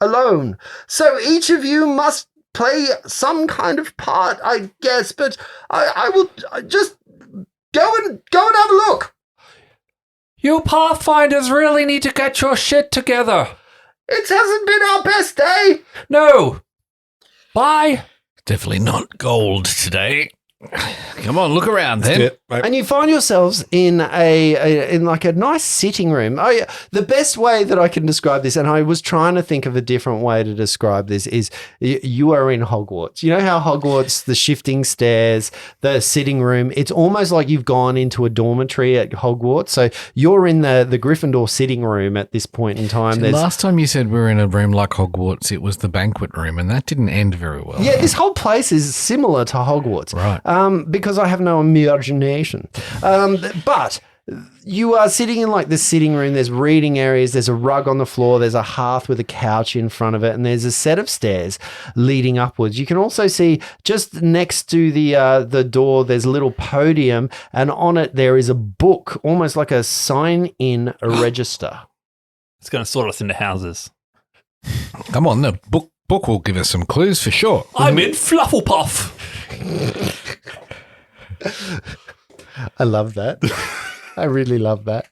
alone. So each of you must play some kind of part, I guess. But I will just go and have a look. You Pathfinders really need to get your shit together. It hasn't been our best day. No. Bye. Definitely not gold today. Come on, look around then. Right. And you find yourselves in a nice sitting room. Oh yeah, the best way that I can describe this, and I was trying to think of a different way to describe this, is you are in Hogwarts. You know how Hogwarts, the shifting stairs, the sitting room, it's almost like you've gone into a dormitory at Hogwarts. So you're in the Gryffindor sitting room at this point in time. So last time you said we were in a room like Hogwarts, it was the banquet room, and that didn't end very well. Yeah, this whole place is similar to Hogwarts. Right. Because I have no imagination. But you are sitting in like the sitting room. There's reading areas. There's a rug on the floor. There's a hearth with a couch in front of it. And there's a set of stairs leading upwards. You can also see just next to the door, there's a little podium. And on it, there is a book, almost like a sign-in register. It's going to sort us into houses. Come on, the book will give us some clues for sure. I'm in Flufflepuff. I love that. I really love that.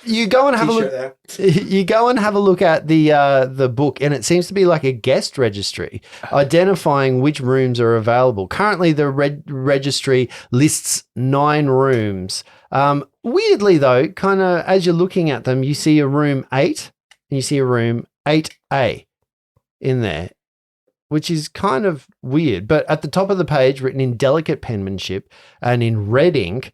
You go and have a look. You go and have a look at the book, and it seems to be like a guest registry, identifying which rooms are available. Currently, the registry lists 9 rooms. Weirdly, though, kind of as you're looking at them, you see a room 8, and you see a room 8A in there, which is kind of weird. But at the top of the page, written in delicate penmanship and in red ink,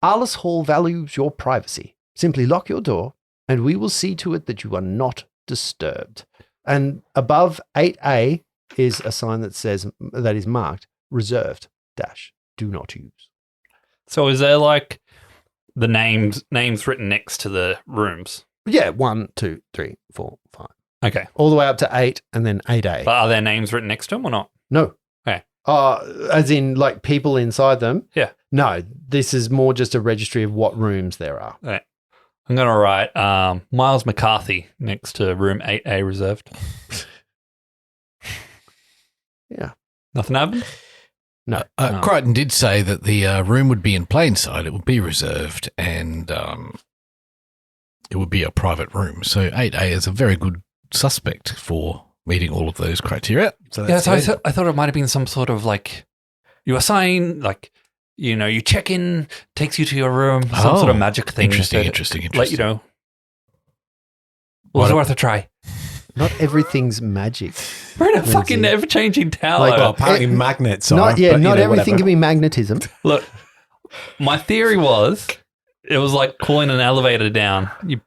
Arliss Hall values your privacy. Simply lock your door and we will see to it that you are not disturbed. And above 8A is a sign that says, that is marked, reserved, do not use. So is there like the names written next to the rooms? Yeah, 1, 2, 3, 4, 5. Okay. All the way up to 8 and then 8A. But are there names written next to them or not? No. Okay. As in like people inside them? Yeah. No, this is more just a registry of what rooms there are. Okay. I'm going to write Miles McCarthy next to room 8A reserved. Yeah. Nothing happened? No. Crichton did say that the room would be in plain sight. It would be reserved and it would be a private room. So 8A is a very good suspect for meeting all of those criteria. So Yeah, so I thought it might have been some sort of like you assign, like, you know, you check in, takes you to your room, some sort of magic thing. Interesting. Let you know. Well, it's worth a try. Not everything's magic. We're in a fucking ever-changing tower. Like, Well, apparently magnets are. Not but, everything whatever. can be magnetism. Look, my theory was it was like calling an elevator down. You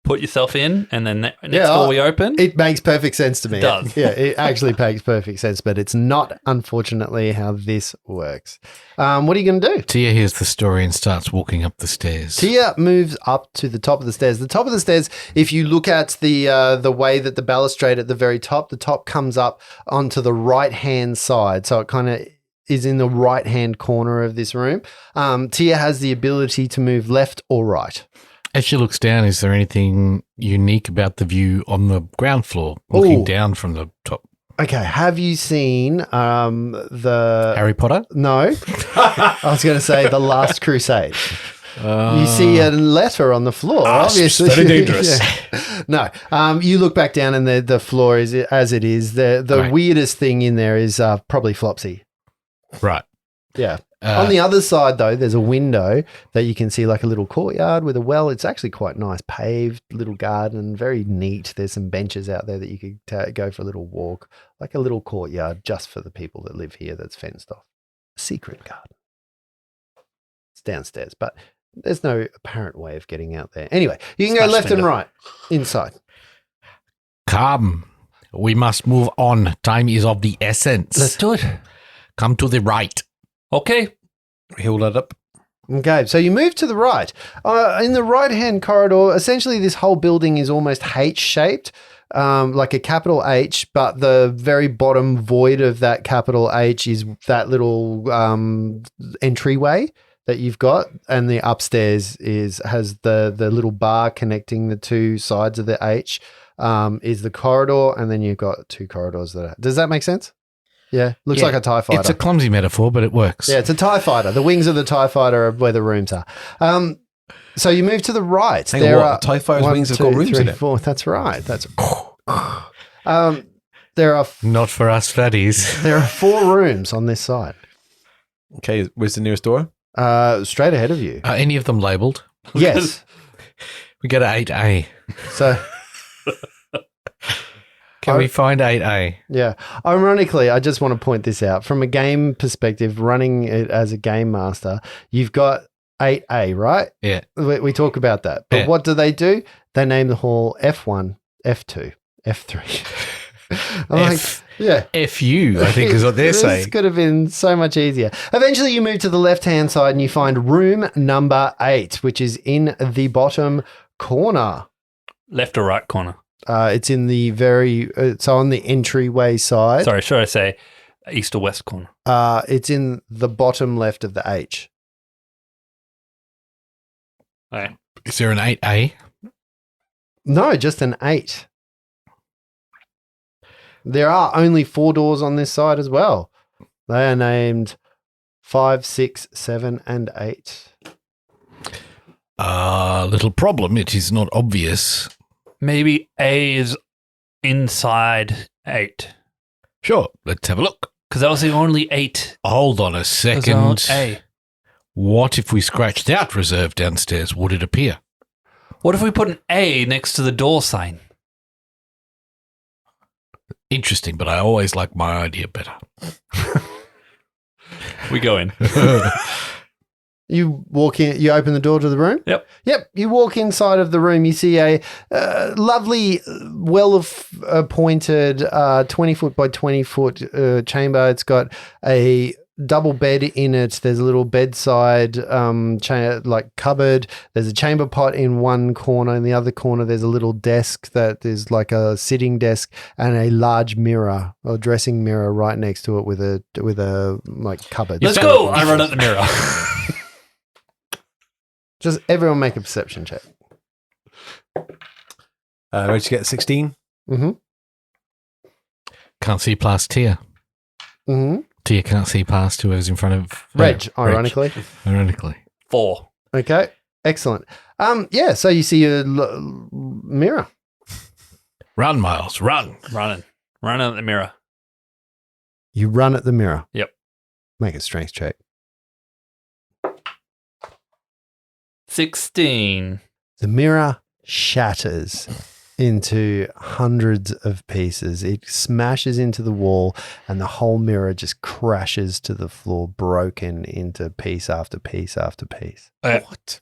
put yourself in, and then next door we open. It makes perfect sense to me. It does. Yeah, it actually makes perfect sense, but it's not, unfortunately, how this works. What are you going to do? Tia hears the story and starts walking up the stairs. Tia moves up to the top of the stairs. The top of the stairs, if you look at the way that the balustrade at the very top, the top comes up onto the right-hand side. So it kind of is in the right-hand corner of this room. Tia has the ability to move left or right. As she looks down, is there anything unique about the view on the ground floor, looking down from the top? Okay, have you seen the... Harry Potter? No. I was going to say The Last Crusade. You see a letter on the floor, obviously. Very dangerous. Yeah. No. You look back down and the floor is as it is. The Right. weirdest thing in there is probably Flopsy. Right. Yeah. On the other side, though, there's a window that you can see like a little courtyard with a well. It's actually quite nice, paved little garden, very neat. There's some benches out there that you could go for a little walk, like a little courtyard just for the people that live here that's fenced off. A secret garden. It's downstairs, but there's no apparent way of getting out there. Anyway, you can go Smash left and window. right inside. Come. We must move on. Time is of the essence. Let's do it. Come to the right. Okay. Heal that up. Okay, so you move to the right. In the right-hand corridor, essentially this whole building is almost H-shaped, like a capital H, but the very bottom void of that capital H is that little entryway that you've got, and the upstairs has the little bar connecting the two sides of the H, is the corridor, and then you've got two corridors. Does that make sense? Yeah, looks like a TIE fighter. It's a clumsy metaphor, but it works. Yeah, it's a TIE fighter. The wings of the TIE fighter are where the rooms are. So you move to the right. Hang on, what? TIE fighter's wings have got rooms in it? 4. That's right. There are Not for us fatties. there are 4 rooms on this side. Okay, where's the nearest door? Straight ahead of you. Are any of them labelled? Yes. We go to 8A. So Can we find 8A? yeah. Ironically, I just want to point this out. From a game perspective, running it as a game master, you've got 8A, right? Yeah. We talk about that. But Yeah. what do? They name the hall F1, F2, F3. I'm like, yeah. F you, I think is what they're This saying. could have been so much easier. Eventually, you move to the left-hand side and you find room number 8, which is in the bottom corner. Left or right corner? It's in the it's on the entryway side. Sorry, should I say east or west corner? It's in the bottom left of the H. Okay. Is there an 8A? No, just an 8. There are only 4 doors on this side as well. They are named 5, 6, 7, and 8. Little problem. It is not obvious. Maybe A is inside 8. Sure, let's have a look. Because that was the only 8. Hold on a was second. on A. What if we scratched out reserve downstairs? Would it appear? What if we put an A next to the door sign? Interesting, but I always like my idea better. We go in. You walk in, you open the door to the room? Yep. Yep. You walk inside of the room, you see a lovely, well-appointed 20-foot by 20-foot chamber. It's got a double bed in it. There's a little bedside cupboard. There's a chamber pot in one corner. In the other corner, there's a little desk that is like a sitting desk and a large mirror or dressing mirror right next to it with a cupboard. Let's go. I run at the mirror. Just everyone make a perception check. Ready to get 16? Mm-hmm. Can't see past Tia. Mm-hmm. Tia can't see past whoever's in front of Reg, ironically. Ironically. 4. Okay, excellent. Yeah, so you see a mirror. Run, Miles, run. Running at the mirror. You run at the mirror. Yep. Make a strength check. 16. The mirror shatters into hundreds of pieces. It smashes into the wall and the whole mirror just crashes to the floor, broken into piece after piece after piece. What?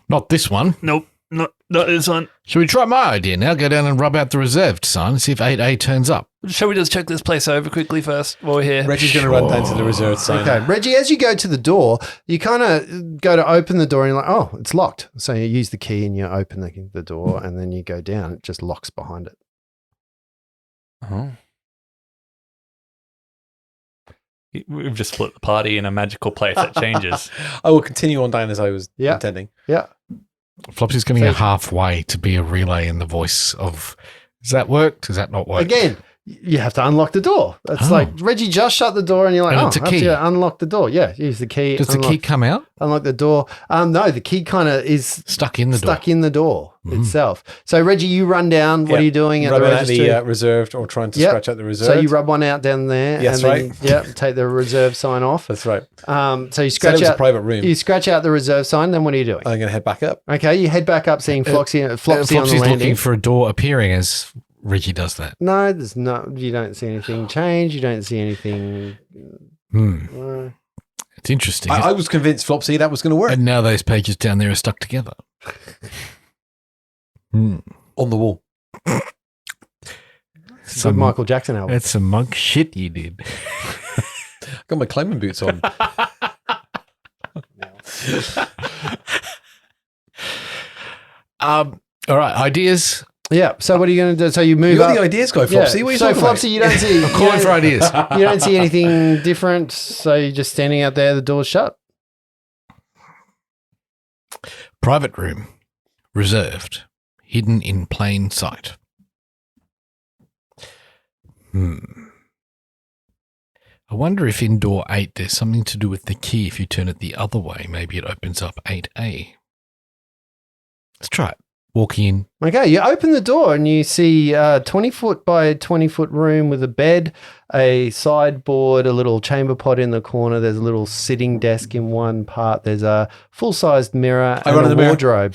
Not this one. Nope. Not this one. Should we try my idea now? Go down and rub out the reserved sign and see if 8A turns up. Shall we just check this place over quickly first while we're here? Reggie's going to run down to the reserved sign. Okay, Reggie, as you go to the door, you kind of go to open the door and you're like, oh, it's locked. So you use the key and you open the door and then you go down. It just locks behind it. Oh. We've just split the party in a magical place that changes. I will continue on down as I was Yeah. intending. Yeah. Flopsy's coming a halfway to be a relay in the voice of, does that work? Does that not work? Again, you have to unlock the door. It's Oh. like Reggie just shut the door and you're like, And oh, it's a I have key. to unlock the door. Yeah, use the key. Does the key come out? Unlock the door. No, the key kind of is Stuck in the door. stuck in the door itself. So Reggie, you run down. What Yeah. are you doing at the Rubbing out registry? the reserved or trying to Yep. scratch out the reserved. So you rub one out down there. Yes, and then, right. Yeah, take the reserve sign off. That's right. So you Said it scratch was a out. private room. You scratch out the reserve sign. Then what are you doing? I'm going to head back up. Okay, you head back up, seeing Flopsy on the Flopsy's landing. looking for a door appearing as Reggie does that. No, there's no. You don't see anything change. You don't see anything. It's interesting. I was convinced, Flopsy, that was going to work. And now those pages down there are stuck together. On the wall. Some Michael Jackson album. That's some monk shit you did. Got my climbing boots on. All right, ideas. Yeah. So what are you going to do? So you move You're up. the ideas guy, Yeah. Flopsy. What are you So talking about? Flopsy, you don't see. I'm calling for ideas. You don't see anything different. So you're just standing out there. The door's shut. Private room. Reserved. Hidden in plain sight. I wonder if in door 8 there's something to do with the key. If you turn it the other way, maybe it opens up 8A. Let's try it. Walk in. Okay, you open the door and you see a 20-foot by 20-foot room with a bed, a sideboard, a little chamber pot in the corner. There's a little sitting desk in one part. There's a full-sized mirror and run a in the mirror. wardrobe.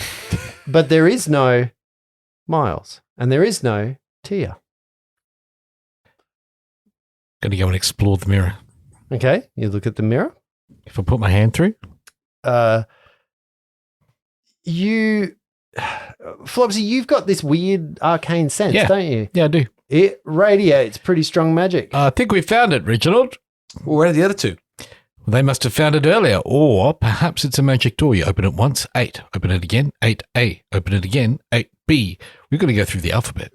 But there is no Miles and there is no Tia. Going to go and explore the mirror. Okay, you look at the mirror. If I put my hand through. Flopsy, you've got this weird arcane sense, Yeah. don't you? Yeah, I do. It radiates pretty strong magic. I think we found it, Reginald. Well, where are the other two? They must have found it earlier, or perhaps it's a magic door. You open it once, 8. Open it again, 8A. Open it again, 8B. We've got to go through the alphabet.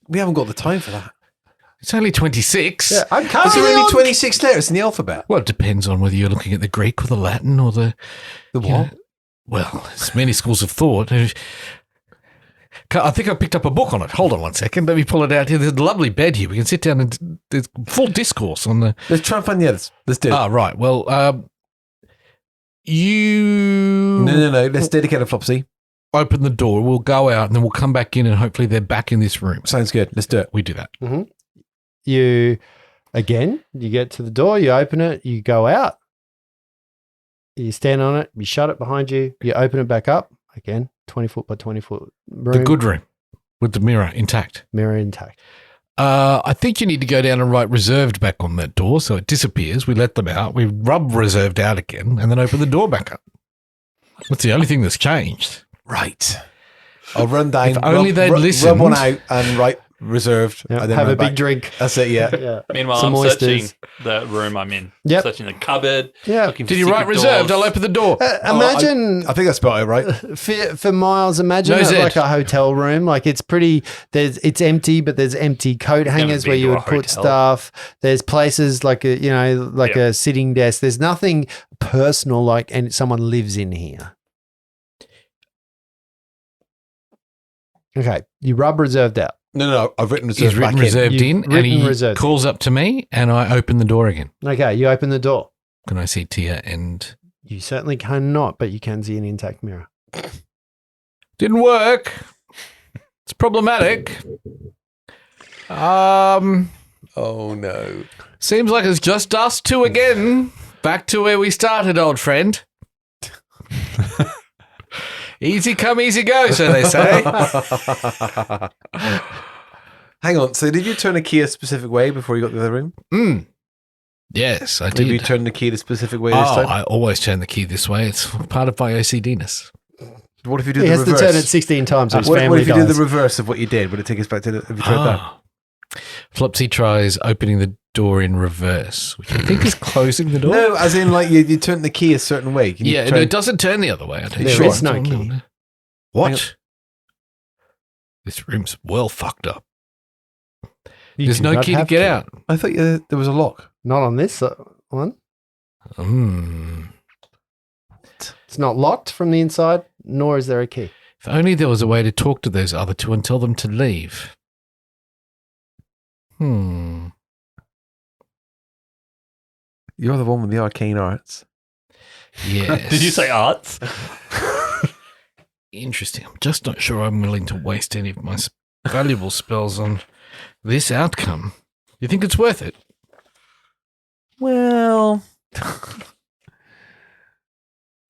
We haven't got the time for that. It's only 26. Yeah, I'm Is currently there only on- 26 letters in the alphabet? Well, it depends on whether you're looking at the Greek or the Latin or the... The you know, what? well, there's many schools of thought. I think I picked up a book on it. Hold on one second. Let me pull it out here. There's a lovely bed here. We can sit down and there's full discourse on the... Let's try and find the others. Let's do it. Ah, right. Well, you... No. Let's dedicate a Flopsy. Open the door. We'll go out and then we'll come back in and hopefully they're back in this room. Sounds good. Let's do it. We do that. You get to the door, you open it, you go out. You stand on it, you shut it behind you, you open it back up. Again, 20 foot by 20 foot room. The good room with the mirror intact. Mirror intact. I think you need to go down and write reserved back on that door so it disappears. We let them out. We rub reserved out again and then open the door back up. That's the only thing that's changed. Right. I'll run down. If only they'd rub listened. one out and write reserved. Yeah, and then have a run big back. drink. That's it, yeah. Yeah. Meanwhile, Some I'm oysters. searching the room I'm in. Yep. Searching the cupboard. Yeah. Looking for Did you write secret reserved? doors. I'll open the door. Imagine I think I spelled it right. for Miles, imagine No it Z. like a hotel room. Like it's pretty, it's empty, but there's empty coat hangers been where you to would a put hotel. stuff. There's places like Yeah. a sitting desk. There's nothing personal and someone lives in here. Okay. You rub reserved out. No. I've written reserved He's written back reserved You've in and written he reserved. calls up to me and I open the door again. Okay. You open the door. Can I see Tia and... You certainly cannot, but you can see an intact mirror. Didn't work. It's problematic. in. Oh, no. Seems like it's just us two again. Back to where we started, old friend. Easy come, easy go, so they say. Hang on. So did you turn the key a specific way before you got to the other room? Yes, I Maybe you did. turned the key a specific way this Oh, time? I always turn the key this way. It's part of my OCD-ness. What if you do He the has reverse? to turn it 16 times. So his What family if you dies. do the reverse of what you did? Would it take us back to if you tried that? Ah. Flopsy tries opening the door in reverse, which I think is closing the door. No, as in like you turn the key a certain way. Can you Yeah, try- no, it doesn't turn the other way. I think. There is no key. What? This room's well fucked up. You There's do no not key to have get out. I thought there was a lock. Not on this one. It's not locked from the inside, nor is there a key. If only there was a way to talk to those other two and tell them to leave. You're the one with the arcane arts. Yes. Did you say arts? Interesting. I'm just not sure I'm willing to waste any of my valuable spells on this outcome. You think it's worth it? Well,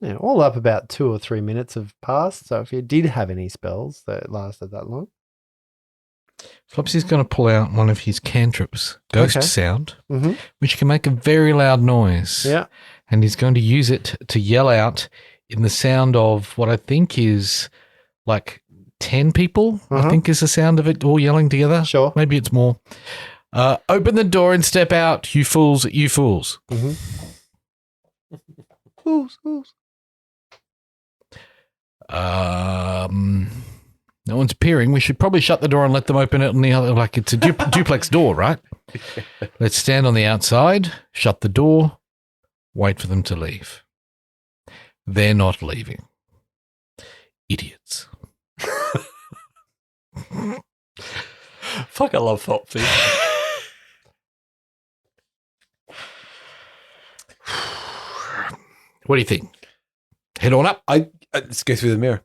Yeah, all up about 2 or 3 minutes have passed. So if you did have any spells that lasted that long, Flopsy's going to pull out one of his cantrips, Ghost Okay. Sound, Mhm. which can make a very loud noise. yeah, And he's going to use it to yell out in the sound of what I think is like 10 people, I Uh-huh. think is the sound of it all yelling together. Sure. Maybe it's more. Open the door and step out, you fools, you fools. Fools. No one's appearing. We should probably shut the door and let them open it on the other, like it's a duplex door, right? Let's stand on the outside, shut the door, wait for them to leave. They're not leaving. Idiots. Fuck, I love Flopsy. What do you think? Head on up. let's go through the mirror.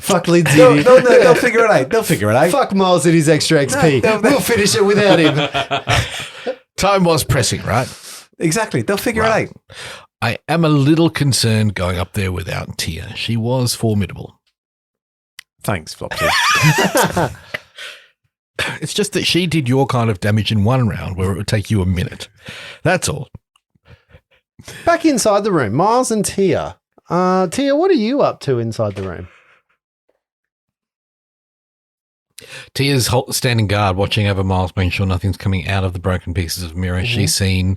Fuck Lindsay. No, they'll figure it out. They'll figure it out. Fuck Miles and his extra XP. No, We'll finish it without him. Time was pressing, right? Exactly. They'll figure Right. it out. I am a little concerned going up there without Tia. She was formidable. Thanks, Flopsy. It's just that she did your kind of damage in one round where it would take you a minute. That's all. Back inside the room, Miles and Tia Tia, what are you up to inside the room? Tia's standing guard, watching over Miles, making sure nothing's coming out of the broken pieces of mirror. She's seen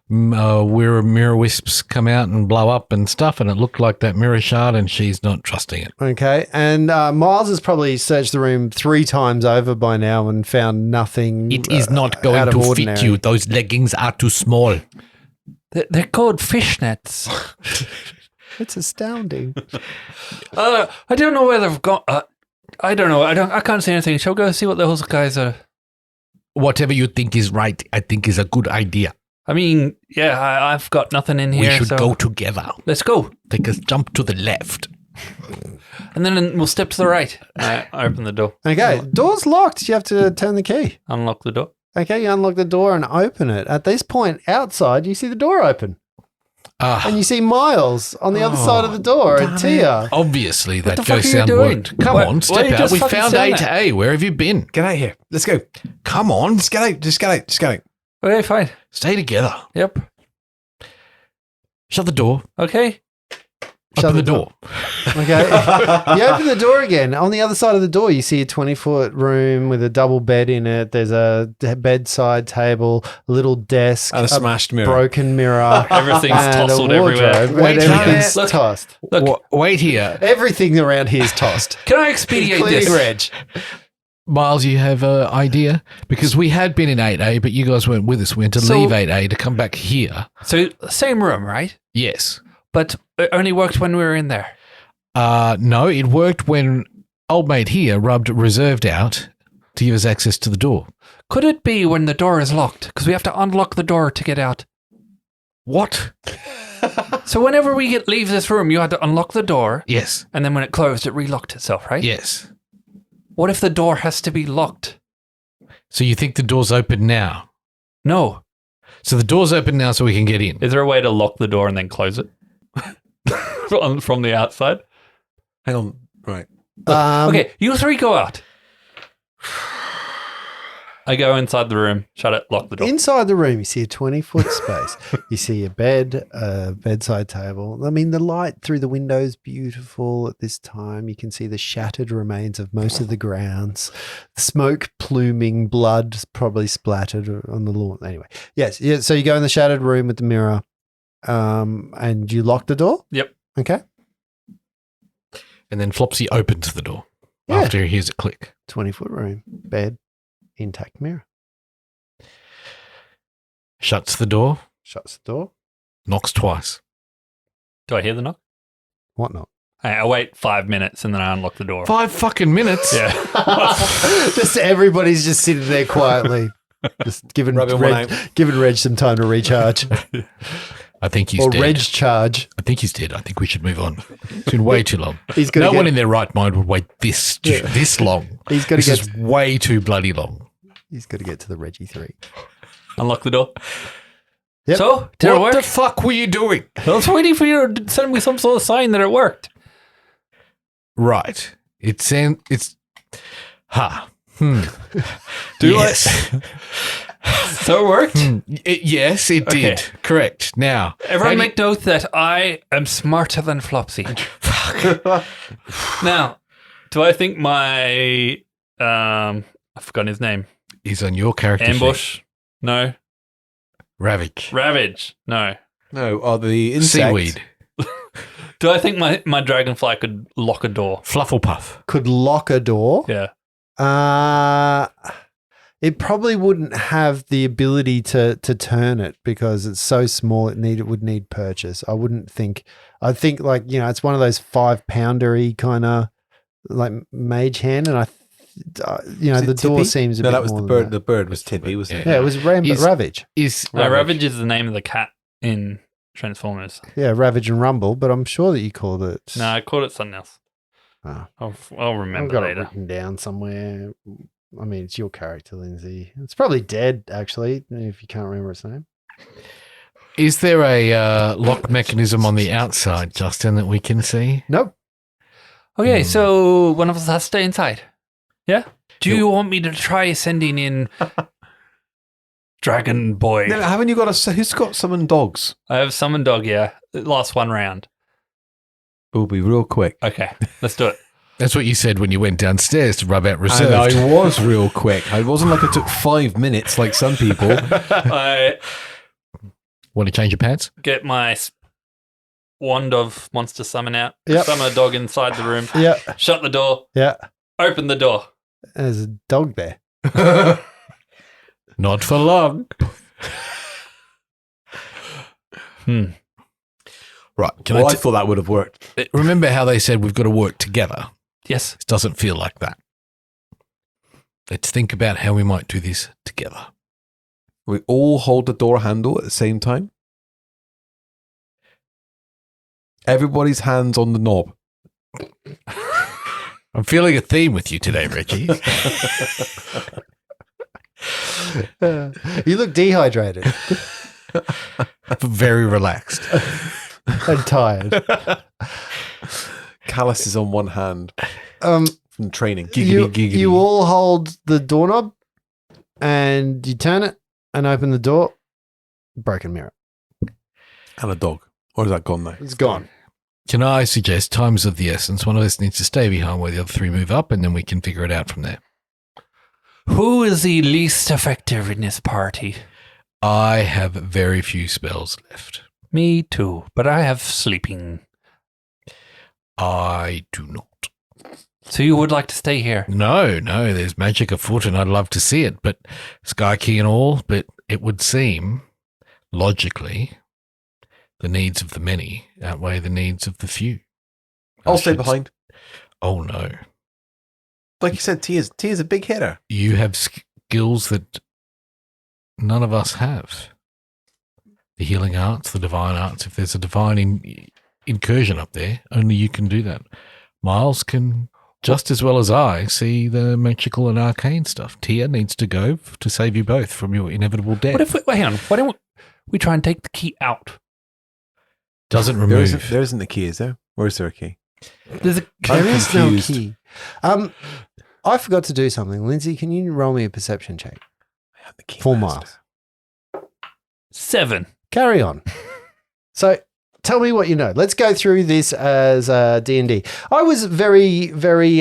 where mirror wisps come out and blow up and stuff, and it looked like that mirror shard, and she's not trusting it. Okay, and Miles has probably searched the room 3 times over by now and found nothing. It is not out going of to ordinary. fit you. Those leggings are too small. They're called fishnets. It's astounding. I don't know where they've gone. I don't know. I can't see anything. Shall we go see what those guys are? Whatever you think is right, I think is a good idea. I mean, yeah, I've got nothing in here. We should so go together. Let's go. Take a jump to the left. And then we'll step to the right. I open the door. Okay, door's locked. You have to turn the key. Unlock the door. Okay, you unlock the door and open it. At this point, outside, you see the door open. And you see Miles on the other side of the door and Tia. Obviously, that the fuck ghost are you sound doing? worked. Come Why- on, why step you out. just We fucking found saying A to A. Where have you been? Get out of here. Let's go. Come on. Just get out. Just get out. Just get out. Okay, fine. Stay together. Yep. Shut the door. Okay. Shut Open the the door. Okay. You open the door again. On the other side of the door, you see a 20-foot room with a double bed in it. There's a bedside table, a little desk, And a smashed mirror. broken mirror. Everything's and tousled a wardrobe, everywhere. Wait, and everything's look. tossed. Look, Wait here. Everything around here is tossed. can I expedite Including this? Reg. Miles, you have an idea? Because we had been in 8A, but you guys weren't with us. We had to So- leave 8A to come back here. So, same room, right? Yes. But it only worked when we were in there. No, it worked when old mate here rubbed reserved out to give us access to the door. Could it be when the door is locked? Because we have to unlock the door to get out. What? So whenever we leave this room, you had to unlock the door, Yes. and then when it closed, it relocked itself, right? Yes. What if the door has to be locked? So you think the door's open now? No. So the door's open now so we can get in. Is there a way to lock the door and then close it from the outside? Hang on. Right. Okay, you 3 go out. I go inside the room, shut it, lock the door. Inside the room, you see a 20-foot space. You see a bed, a bedside table. I mean, the light through the window is beautiful at this time. You can see the shattered remains of most of the grounds. Smoke pluming, blood probably splattered on the lawn. Anyway, yes. Yeah, so you go in the shattered room with the mirror and you lock the door? Yep. Okay. And then Flopsy opens the door Yeah. after he hears it click. 20-foot room, bed, intact mirror. Shuts the door, Shuts the door. knocks twice. Do I hear the knock? Whatnot. I wait 5 minutes and then I unlock the door. 5 fucking minutes? Yeah. Just everybody's just sitting there quietly. Just giving Rubbing one Reg some time to recharge. I think he's Or dead. Reg charge. I think he's dead. I think we should move on. It's been way too long. He's gonna No get, one in their right mind would wait this long. He's got to This get. is way too bloody long. He's got to get to the Reggie 3. Unlock the door. Yep. So, did it What work? the fuck were you doing? I was waiting for you to send me some sort of sign that it worked. Right. It's. Ha. Do yes. So it worked? Yes, it Okay. did. Correct. Now, Everyone how do make note that I am smarter than Flopsy. Now, do I think my I've forgotten his name. he's on your character sheet. Ambush? No. Ravage. Ravage? No. No, the insect. Seaweed. Do I think my dragonfly could lock a door? Flufflepuff. Could lock a door. Yeah. It probably wouldn't have the ability to turn it because it's so small. It would need purchase. I wouldn't think. I think it's one of those 5-pounder-y kind of like mage hand, and Was the it door Tippy? seems a No, bit that was more the than bird. that. The bird was Tippy, wasn't it? Yeah, it was Ravage. Is Ravage is the name of the cat in Transformers. Yeah, Ravage and Rumble, but I'm sure that you called it. No, I called it something else. Oh. I'll I've remember got it later. written down somewhere. I mean, it's your character, Lindsay. It's probably dead, actually, if you can't remember its name. Is there a lock mechanism on the outside, Justin, that we can see? Nope. Okay, so one of us has to stay inside. Yeah? Do you want me to try sending in Dragon Boy? No, haven't you got who's got summon dogs? I have summoned dog, yeah. It lost 1 round. We'll be real quick. Okay, let's do it. That's what you said when you went downstairs to rub out reserved. And I was real quick. I wasn't like it took 5 minutes like some people. I Want to change your pants? get my wand of monster summon out. Yep. Summon a dog inside the room. Yeah. Shut the door. Yeah. Open the door. There's a dog there. Not for long. Right. I thought that would have worked. Remember how they said we've got to work together? Yes. It doesn't feel like that. Let's think about how we might do this together. We all hold the door handle at the same time. Everybody's hands on the knob. I'm feeling a theme with you today, Reggie. You look dehydrated Very relaxed. and tired. Calluses on one hand from training. You all hold the doorknob and you turn it and open the door. Broken mirror. And a dog. Or is that gone now? It's gone. Can I suggest time's of the essence? One of us needs to stay behind while the other three move up, and then we can figure it out from there. Who is the least effective in this party? I have very few spells left. Me too, but I have sleeping. I do not. So you would like to stay here? No, there's magic afoot, and I'd love to see it, but Sky Key and all, but it would seem, logically, the needs of the many outweigh the needs of the few. I'll stay behind. Oh, no. Like you said, Tia's a big hitter. You have skills that none of us have. The healing arts, the divine arts. If there's a divine incursion up there, only you can do that. Miles can, just as well as I, see the magical and arcane stuff. Tia needs to go to save you both from your inevitable death. What if we, wait, hang on. Why don't we try and take the key out? Doesn't There remove. isn't a key, is there? Where is there a key? There's a There I'm is no confused. key. I forgot to do something. Lindsay, can you roll me a perception check? I have the key. 4 master. miles. 7. Carry on. So tell me what you know. Let's go through this as D&D. I was very, very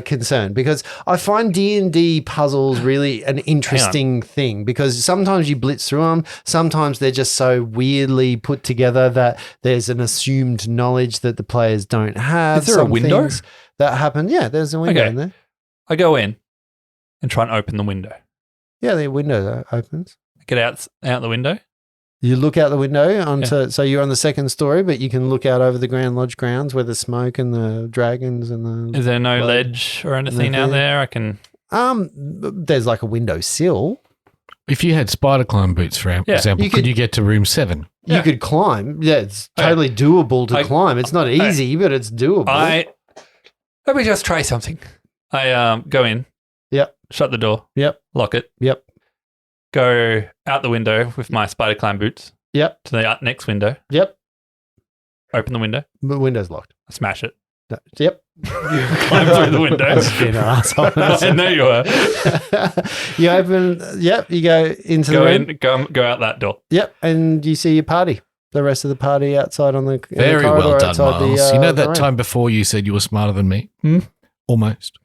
concerned because I find D&D puzzles really an interesting thing because sometimes you blitz through them. Sometimes they're just so weirdly put together that there's an assumed knowledge that the players don't have. Is there a Some window? things that happen? Yeah, there's a window Okay. in there. I go in and try and open the window. Yeah, the window opens. Get out the window. You look out the window onto, so you're on the second story, but you can look out over the Grand Lodge grounds where the smoke and the dragons and the. Is there no Well, ledge or anything out nothing. there? I can. There's like a window sill. If you had spider climb boots, for example, You could could- you get to room 7? You Yeah. could climb. Yeah, it's Okay. totally doable to I- climb. It's not easy, but it's doable. Let me just try something. I go in. Yep. Shut the door. Yep. Lock it. Yep. Go out the window with my spider climb boots Yep. to the next window. Yep. Open the window. The window's locked. I smash it. No, yep. Climb through the window. That's being an asshole. I know you were. You open. Yep. You go into the Go room. in. Go out that door. Yep. And you see your party. The rest of the party outside on the Very corridor well done, outside Miles. You know the that room. time before you said you were smarter than me? Hmm? Almost.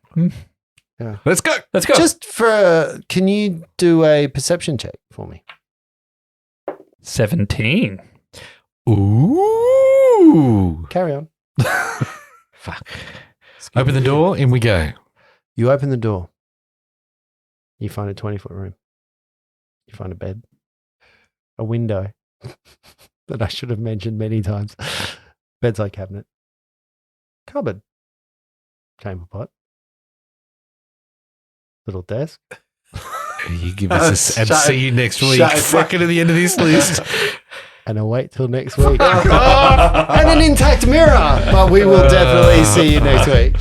Yeah. Let's go. Let's go. Just for, can you do a perception check for me? 17. Ooh. Carry on. Fuck. Open the door, in we go. You open the door. You find a 20-foot room. You find a bed. A window that I should have mentioned many times. Bedside cabinet. Cupboard. Chamber pot. Little desk. You give us a, and Shut see it. you next week. Shut it. Fucking at the end of this list. And I'll wait till next week. And an intact mirror. But we will definitely see you next week.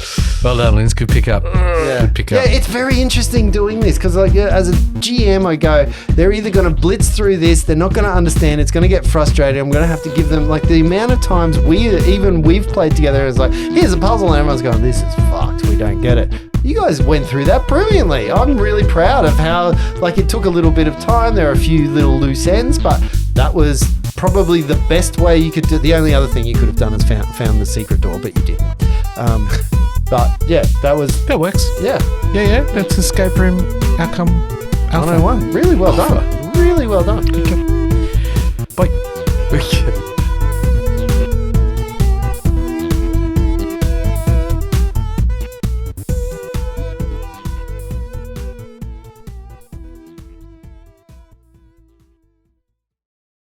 Well done, Linz. Good pick up. Yeah. Good pick up. Yeah, it's very interesting doing this because, like, as a GM, I go, they're either going to blitz through this, they're not going to understand, it's going to get frustrated. I'm going to have to give them, like, the amount of times we've played together. It's like, here's a puzzle, and everyone's going, this is fucked. We don't get it. You guys went through that brilliantly. I'm really proud of how, like, it took a little bit of time. There are a few little loose ends, but that was probably the best way you could do. The only other thing you could have done is found the secret door, but you didn't. But yeah, that works. yeah. Yeah. That's escape room outcome. Alpha. 101. Really well done. Really well done. Okay.